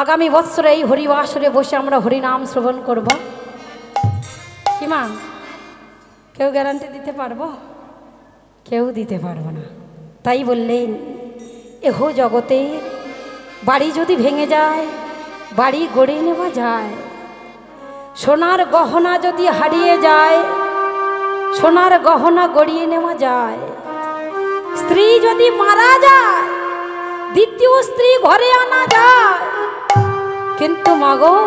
আগামী বৎসরে এই হরিবাসরে বসে আমরা হরিনাম শ্রবণ করব? কি মা, কেউ গ্যারান্টি দিতে পারবো? কেউ দিতে পারবো না। তাই বললেন এহ জগতে বাড়ি যদি ভেঙে যায়, বাড়ি গড়ে নেওয়া যায়। সোনার গহনা যদি হারিয়ে যায়, সোনার গহনা গড়িয়ে নেওয়া যায়। স্ত্রী যদি মারা যায়, দ্বিতীয় স্ত্রী ঘরে আনা যায়। কিন্তু মাগো,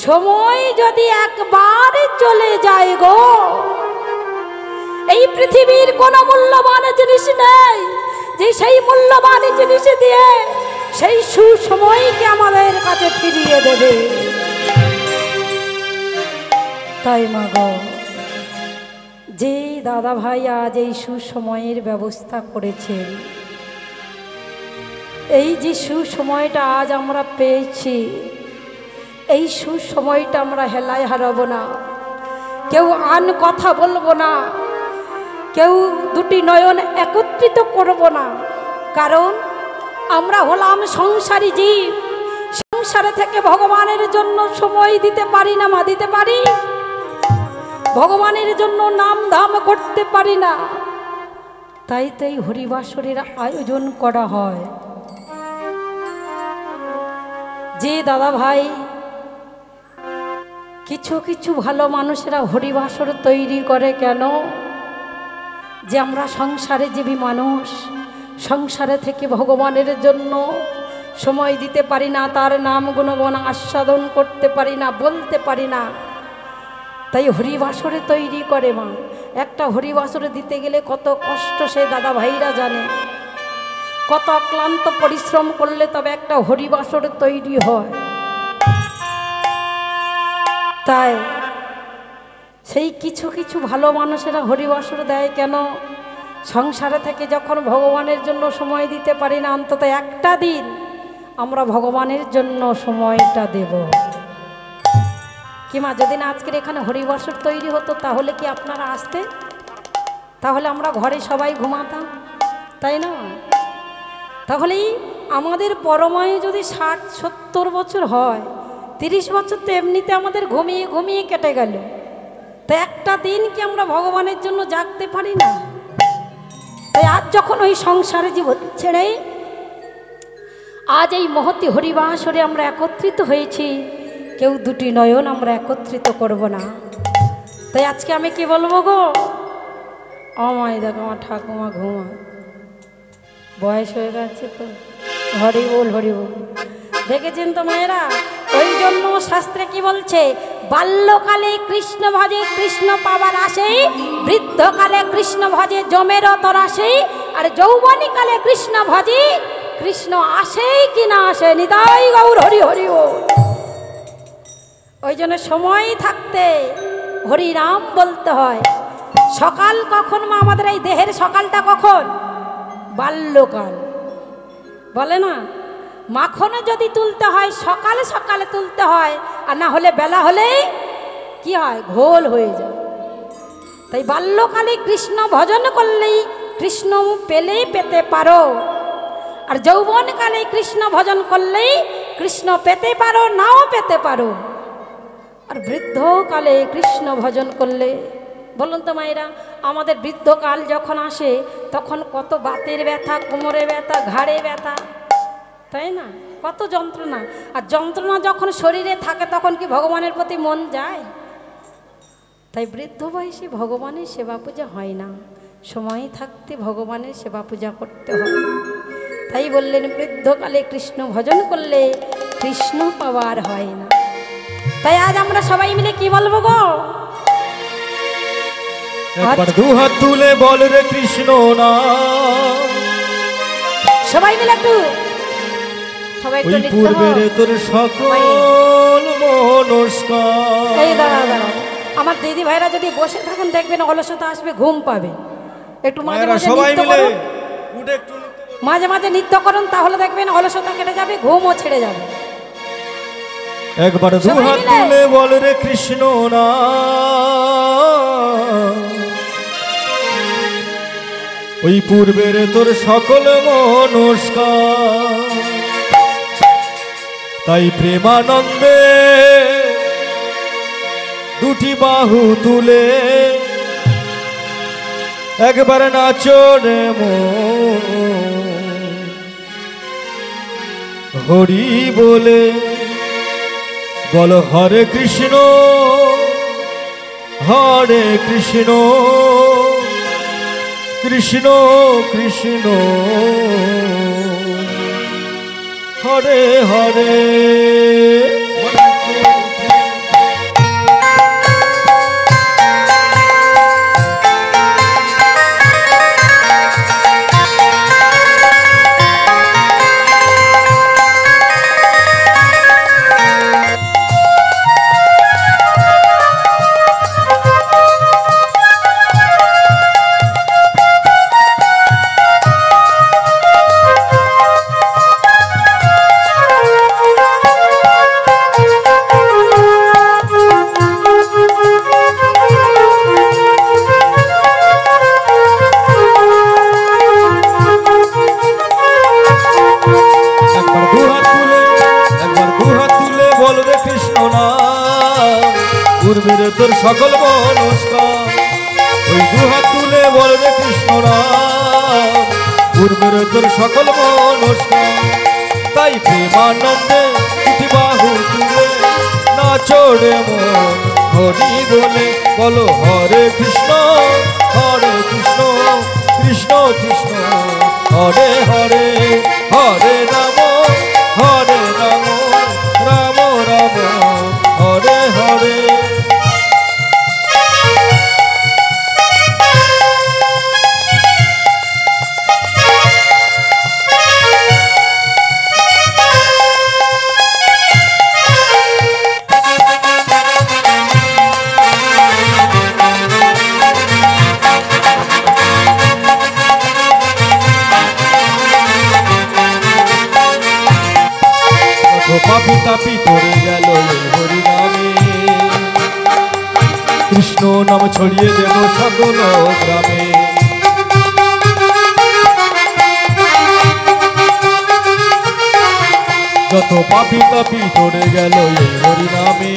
সময় যদি একবার চলে যায় গো, এই পৃথিবীর কোনো মূল্যবান জিনিস নেই যে সেই মূল্যবান জিনিস দিয়ে সেই সুসময়কে আমাদের কাছে ফিরিয়ে দেবে। তাই মাগো, যে দাদা ভাই আজ এই সুসময়ের ব্যবস্থা করেছেন, এই যে সুসময়টা আজ আমরা পেয়েছি, এই সুসময়টা আমরা হেলায় হারাবো না। কেউ আন কথা বলবো না, কেউ দুটি নয়ন একত্রিত করব না। কারণ আমরা হলাম সংসারী জীব, সংসারে থেকে ভগবানের জন্য সময় দিতে পারি না মা, দিতে পারি? ভগবানের জন্য নাম ধাম করতে পারি না। তাই তো এই হরিবাসরের আয়োজন করা হয়। যে দাদা ভাই কিছু কিছু ভালো মানুষেরা হরিবাসর তৈরি করে কেন? যে আমরা সংসারে জীবী মানুষ, সংসারে থেকে ভগবানের জন্য সময় দিতে পারি না, তার নাম গুণগান আস্বাদন করতে পারি না, বলতে পারি না। তাই হরিবাসরে তৈরি করে মা। একটা হরিবাসরে দিতে গেলে কত কষ্ট সে দাদা ভাইরা জানে, কত ক্লান্ত পরিশ্রম করলে তবে একটা হরিবাসর তৈরি হয়। তাই সেই কিছু কিছু ভালো মানুষেরা হরিবাসর দেয় কেন? সংসারে থেকে যখন ভগবানের জন্য সময় দিতে পারি না, অন্তত একটা দিন আমরা ভগবানের জন্য সময়টা দেব। কি মা, যদি না আজকের এখানে হরিবাসর তৈরি হতো তাহলে কি আপনারা আসতেন? তাহলে আমরা ঘরে সবাই ঘুমাতাম, তাই না? তাহলেই আমাদের পরমায়ু যদি 60-70 বছর হয়, 30 বছর তো এমনিতে আমাদের ঘুমিয়ে ঘুমিয়ে কেটে গেল। তো একটা দিন কি আমরা ভগবানের জন্য জাগতে পারি না? তাই আজ যখন ওই সংসারে জীবন ছেড়ে আজ এই মহতি হরিবাসরে আমরা একত্রিত হয়েছি, কেউ দুটি নয়ন আমরা একত্রিত করব না। তাই আজকে আমি কি বলবো গো, আমায় দেখো আমার ঠাকুমা ঘুমায়, বয়স হয়ে গেছে তো। হরি বল হরি বল। দেখেছেন তো মায়েরা, ওই জন্য শাস্ত্রে কি বলছে? বাল্যকালে কৃষ্ণ ভজে কৃষ্ণ পাবার আসেই, বৃদ্ধকালে কৃষ্ণ ভজে জমের তরাসেই, আর যৌবনীকালে কৃষ্ণ ভজে কৃষ্ণ আসেই কি না আসে। নিতাই গৌর হরি হরি বল। ওই জন্য সময় থাকতে হরিনাম বলতে হয়। সকাল কখন মা? আমাদের এই দেহের সকালটা কখন? বাল্যকাল বলে না? মাখনও যদি তুলতে হয় সকালে সকালে তুলতে হয়, আর না হলে বেলা হলেই কি হয়? ঘোল হয়ে যায়। তাই বাল্যকালে কৃষ্ণ ভজন করলেই কৃষ্ণ পেলেই পেতে পারো, আর যৌবনকালে কৃষ্ণ ভজন করলেই কৃষ্ণ পেতে পারো, নাও পেতে পারো। আর বৃদ্ধকালে কৃষ্ণ ভজন করলে, বলুন তো মায়েরা, আমাদের বৃদ্ধকাল যখন আসে তখন কত বাতের ব্যথা, কোমরে ব্যথা, ঘাড়ে ব্যথা, তাই না? কত যন্ত্রণা। আর যন্ত্রণা যখন শরীরে থাকে তখন কি ভগবানের প্রতি মন যায়? তাই বৃদ্ধ বয়সে ভগবানের সেবা পূজা হয় না, সময় থাকতে ভগবানের সেবা পূজা করতে হয়। তাই বললেন বৃদ্ধকালে কৃষ্ণ ভজন করলে কৃষ্ণ পাওয়ার হয় না। তাই আজ আমরা সবাই মিলে কি বলবো গো?
একবার দুহাত তুলে বল রে কৃষ্ণ না,
সবাই মিলে একটু সবাই একটু
ওই
লিখতে
পূর্বের
হবে।
তোর সকল মনস্কার।
এই দাঁড়া দাঁড়া, আমার দিদি ভাইরা যদি বসে থাকেন দেখবেন অলসতা আসবে, ঘুম পাবে। একটু মাঝে
মায়েরা
মাঝে
সবাই
নৃত্য
মিলে
করুন,
উঠে একটু
মাঝে মাঝে নৃত্য করুন, তাহলে দেখবেন অলসতা কেটে যাবে, ঘুমও ছেড়ে যাবে।
একবার
সবাই
দুহাত
মিলে।
তুলে বল রে কৃষ্ণ না, ওই পূর্বের তোর সকল মনস্কার। তাই প্রেমানন্দে দুটি বাহু তুলে একবার নাচো রে মন, হরি বলে বল হরে কৃষ্ণ হরে কৃষ্ণ কৃষ্ণ কৃষ্ণ হরে হরে। পূর্বের তোর সকল মনস্কার, ওই দুহাত তুলে বল রে কৃষ্ণ নাম, পূর্বের তোর সকল মনস্কার। তাই প্রেমানন্দে দুটি বাহু তুলে নাচো রে মন, হরি বলে বলো হরে কৃষ্ণ কৃষ্ণ কৃষ্ণ হরে হরে, হরে রাম রাম রাম হরে হরে। পাপি তাপি করে গেল এই হরি নামে, কৃষ্ণ নাম ছড়িয়ে দেব সকল গ্রামে। যত পাপি তাপি করে গেল এই হরি নামে,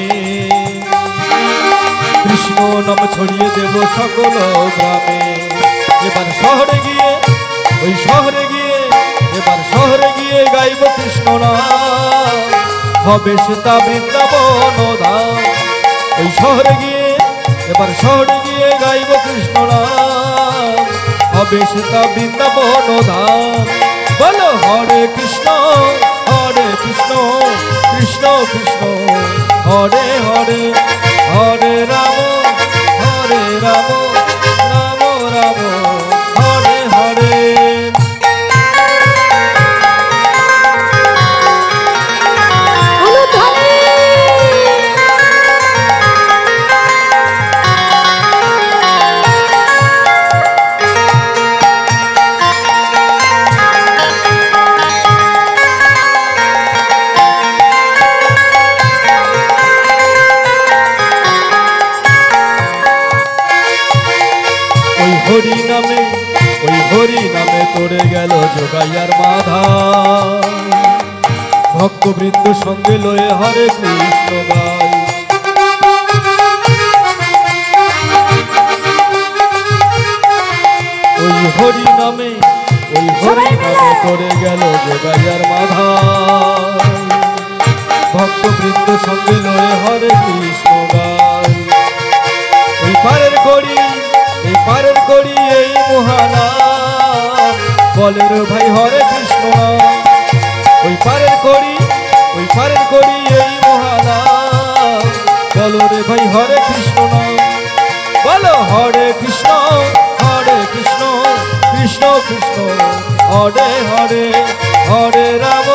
কৃষ্ণ নাম ছড়িয়ে দেব সকল গ্রামে। এবার শহরে গিয়ে ওই শহরে গিয়ে এবার শহরে গিয়ে গাইব কৃষ্ণ নাম, হবে সেটা বৃন্দাবন ধাম। ওই শহরে গিয়ে এবার শহরে গিয়ে গাইব কৃষ্ণ নাম, হবে সেটা বৃন্দাবন ধাম। বলো হরে কৃষ্ণ কৃষ্ণ কৃষ্ণ হরে হরে, হরে রাম রাম রাম হরে হরে। ওই হরি নামে তোরে গেল যোগাইয়ার মাধা, ভক্তবৃন্দ সঙ্গে লয়ে হরে কৃষ্ণ গায়। ওই হরি নামে তোরে গেল যোগাইয়ার মাধা, ভক্তবৃন্দ সঙ্গে লয়ে হরে কৃষ্ণ গায়। ওই পারের করি এই মহানা, বলের ভাই হরে কৃষ্ণ নাম। ওই পারের করি এই মহানা, বলো রে ভাই হরে কৃষ্ণ নাম। বলো হরে কৃষ্ণ কৃষ্ণ হরে হরে হরে রাম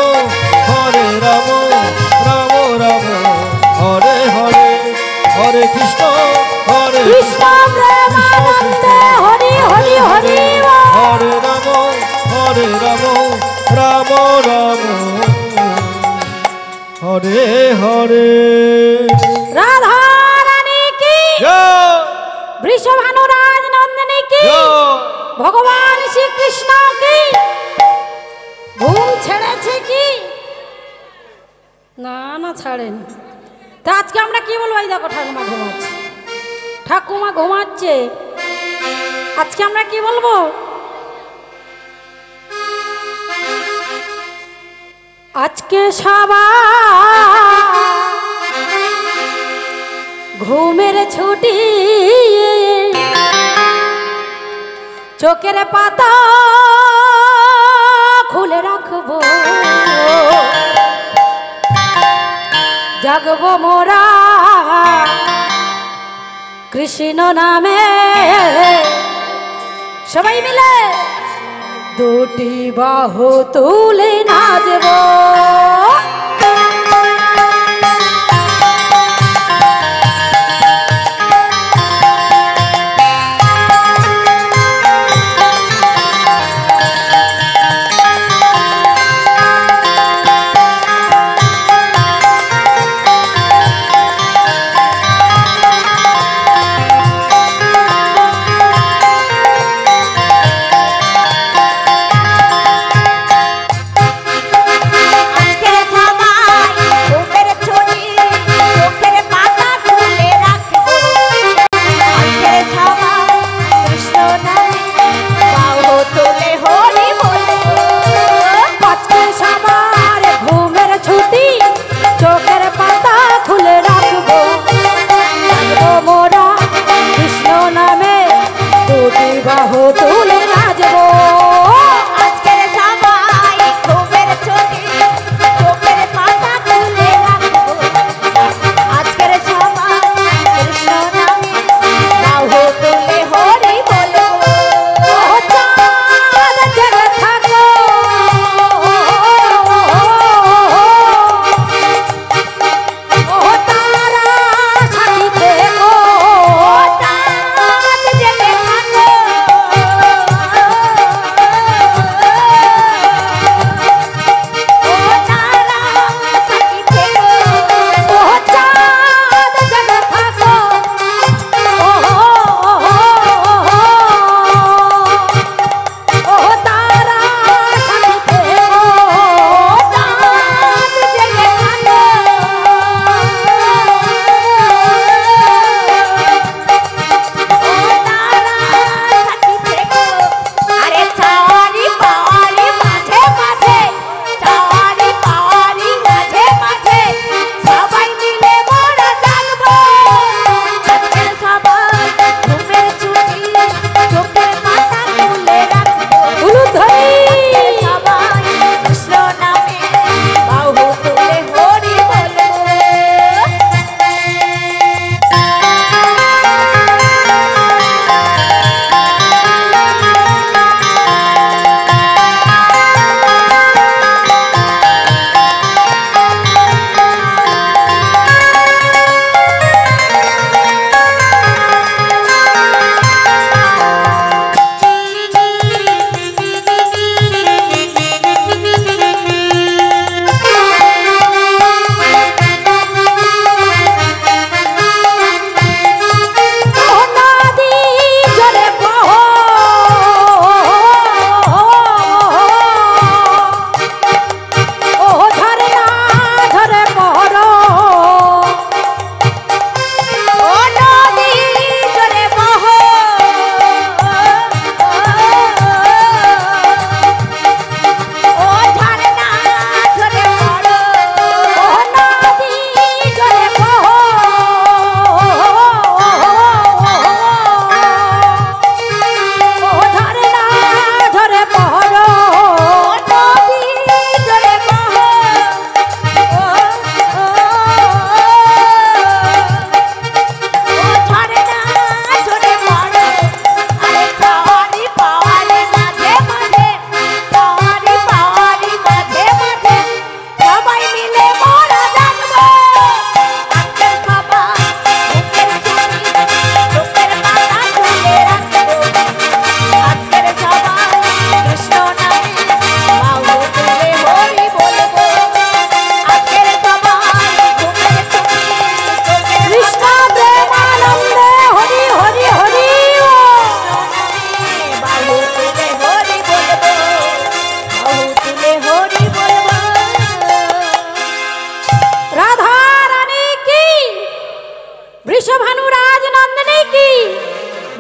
রাম রাম হরে হরে হরে কৃষ্ণ হরে
কৃষ্ণ প্রেমানন্দে হরি হরি হরি বল।
হরে রাম রাম রাম হরে হরে
রাধা রানী কি
জয়
বৃষভানুরাজ নন্দিনী কি
জয়
ভগবান শ্রীকৃষ্ণ কি ঘুম ছেড়েছে কি না না ছাড়েন। তা আজকে আমরা কি বলবো? এই দেখো ঠাকুমা ঘুমাচ্ছে, ঠাকুমা ঘুমাচ্ছে। আজকে আমরা কি বলবো? আজকে সবাই ঘুমের ছুটি, চোখের পাতা খুলে রাখবো, জাগবো মোরা কৃষ্ণ নামে সবাই মিলে দুটি বাহু তুলে নাচবো।
আজকে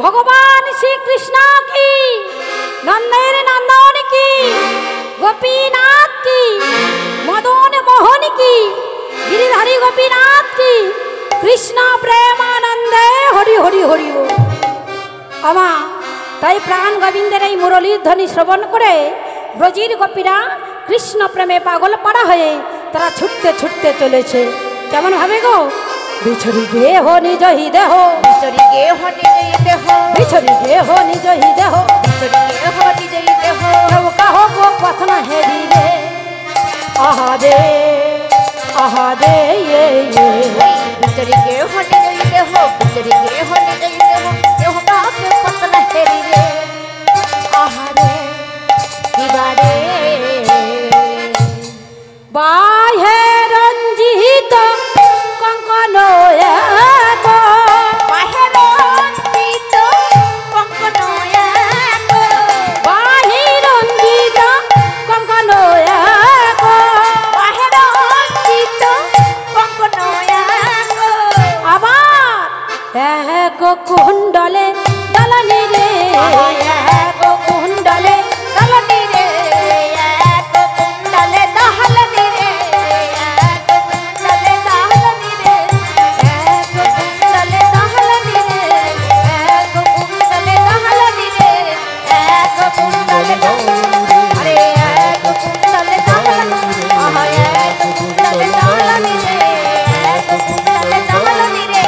ভগবান শ্রীকৃষ্ণ কি, নন্দের নন্দন কি, গোপীনাথ কি, মদন মোহন কি, গিরিধারী গোপীনাথ কি, কৃষ্ণ প্রেমানন্দে হরি হরি হরি বল। আমা তাই প্রাণ গোবিন্দের এই মুরলীর ধ্বনি শ্রবণ করে ব্রজীর গোপীরা কৃষ্ণ প্রেমে পাগল পাড়া হয়ে তারা ছুটতে ছুটতে চলেছে। কেমন ভাবে গো? বিছড়ি গেহ নিজ হি দেহ,
বিচরি গেহ নিজ দেহ,
বিছড়ি গেহ নিজ হি দেহ,
বিচরি গেহ নিজ দেহ,
কেউ কাহ গো কথা না হেরি রে। আহা রে আহা রে
বিচরি গেহ নিজ দেহ, বিচরি গেহ নিজ দেহ, কেহ কাকে পতলা হেরি রে। আহারে দিবারে
বাহে রঞ্জিত কঙ্কন এক,
বাহের অঞ্চিত কঙ্কন এক,
বাহি রঞ্জিত কঙ্কন এক,
বাহের অঞ্চিত কঙ্কন এক,
আবার এক কুণ্ডলে দলনি রে, এক কুণ্ডলে
দলনি রে, এক কুণ্ডলে দহলনি রে, এক কুণ্ডলে দহলনি রে, এক কুণ্ডলে দহলনি রে, এক কুণ্ডলে দহলনি রে, এক কুণ্ডলে দহলনি, আরে এক কুণ্ডলে দহলনি, আহা এক কুণ্ডলে দহলনি রে, এক কুণ্ডলে দহলনি রে,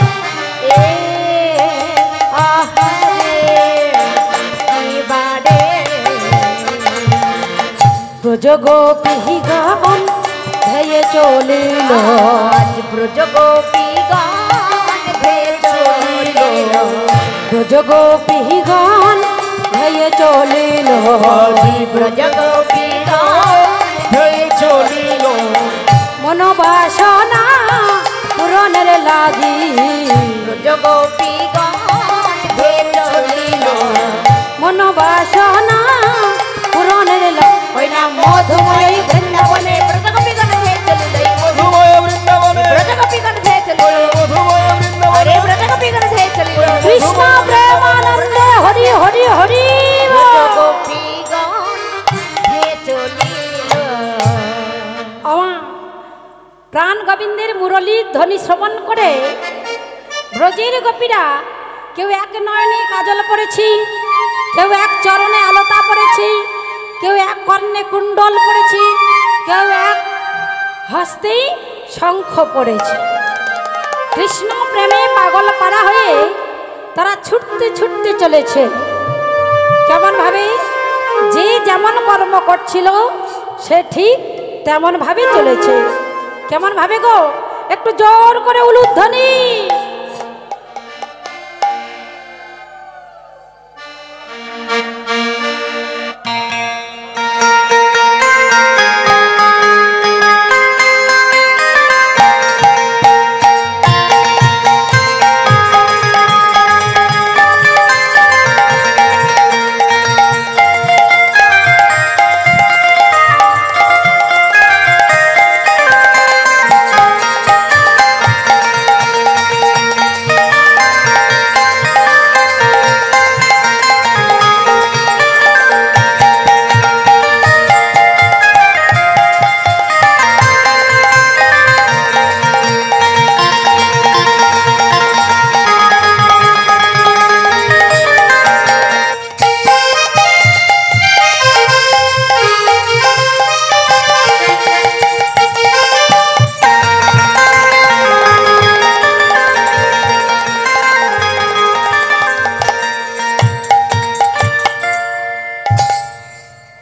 আহারে এবারে
ব্রজ গোপী গান ধেয়ে চলিল,
আজ ব্রজ গোপী গান ধেয়ে চলিল,
ব্রজ গোপী গান ধেয়ে চলিল,
ব্রজ গোপী গান
ধেয়ে চলিল
মনোবাসনা পূরণের লাগি,
ব্রজ গোপী গান ধেয়ে চলিল,
মনোবাসনা পূরণের লাগি।
ওই না মধুময় বৃন্দাবনে ব্রজ গোপী গান ধেয়ে চলিল,
মধুময় বৃন্দাবনে,
ব্রজ গোপী গান ধেয়ে চলিল,
মধুময় বৃন্দাবনে,
আরে ব্রজ গোপী গান ধেয়ে চলিল,
কৃষ্ণ প্রেমানন্দে হরি হরি হরি
ব্রজ
বল।
গোপী গান ধেয়ে চলিল।
আমার প্রাণ গোবিন্দের মুরলীর ধ্বনি শ্রবণ করে ব্রজের গোপীরা কেউ এক নয়নে কাজল পড়েছি, কেউ এক চরণে আলতা পড়েছি, কেউ এক কর্ণে কুণ্ডল পড়েছি, কেউ এক হস্তেই শঙ্খ পড়েছে। কৃষ্ণ প্রেমে পাগল পারা হয়ে তারা ছুটতে ছুটতে চলেছে। কেমন ভাবে? যে যেমন কর্ম করছিল সে ঠিক তেমন ভাবে চলেছে। কেমন ভাবে গো? একটু জোর করে উলুধ্বনি।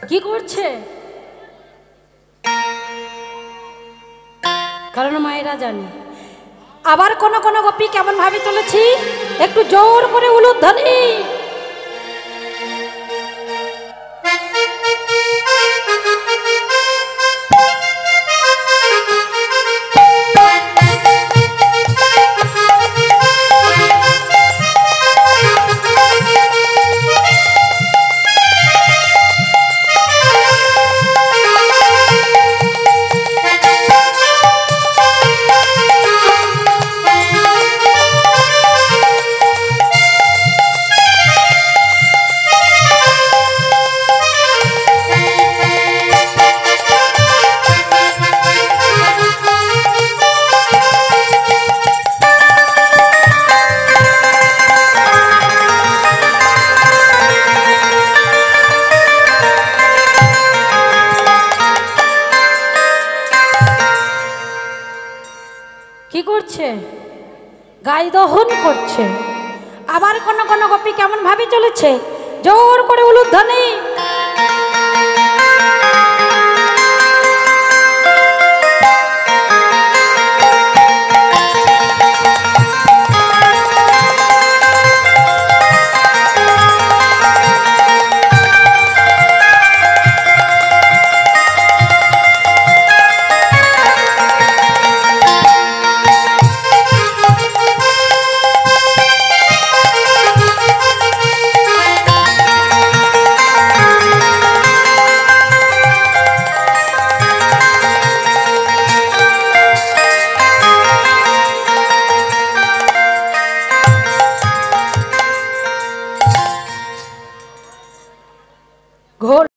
কি করছে? কারণ মায়েরা জানে। আবার কোন কোন গোপী কেমন ভাবে চলেছি, একটু জোর করে উলুধ্বনি। তাই দহন করছে। আবার কোন কোন গোপী কেমন ভাবে চলেছে, জোর করে উলুধ্বনি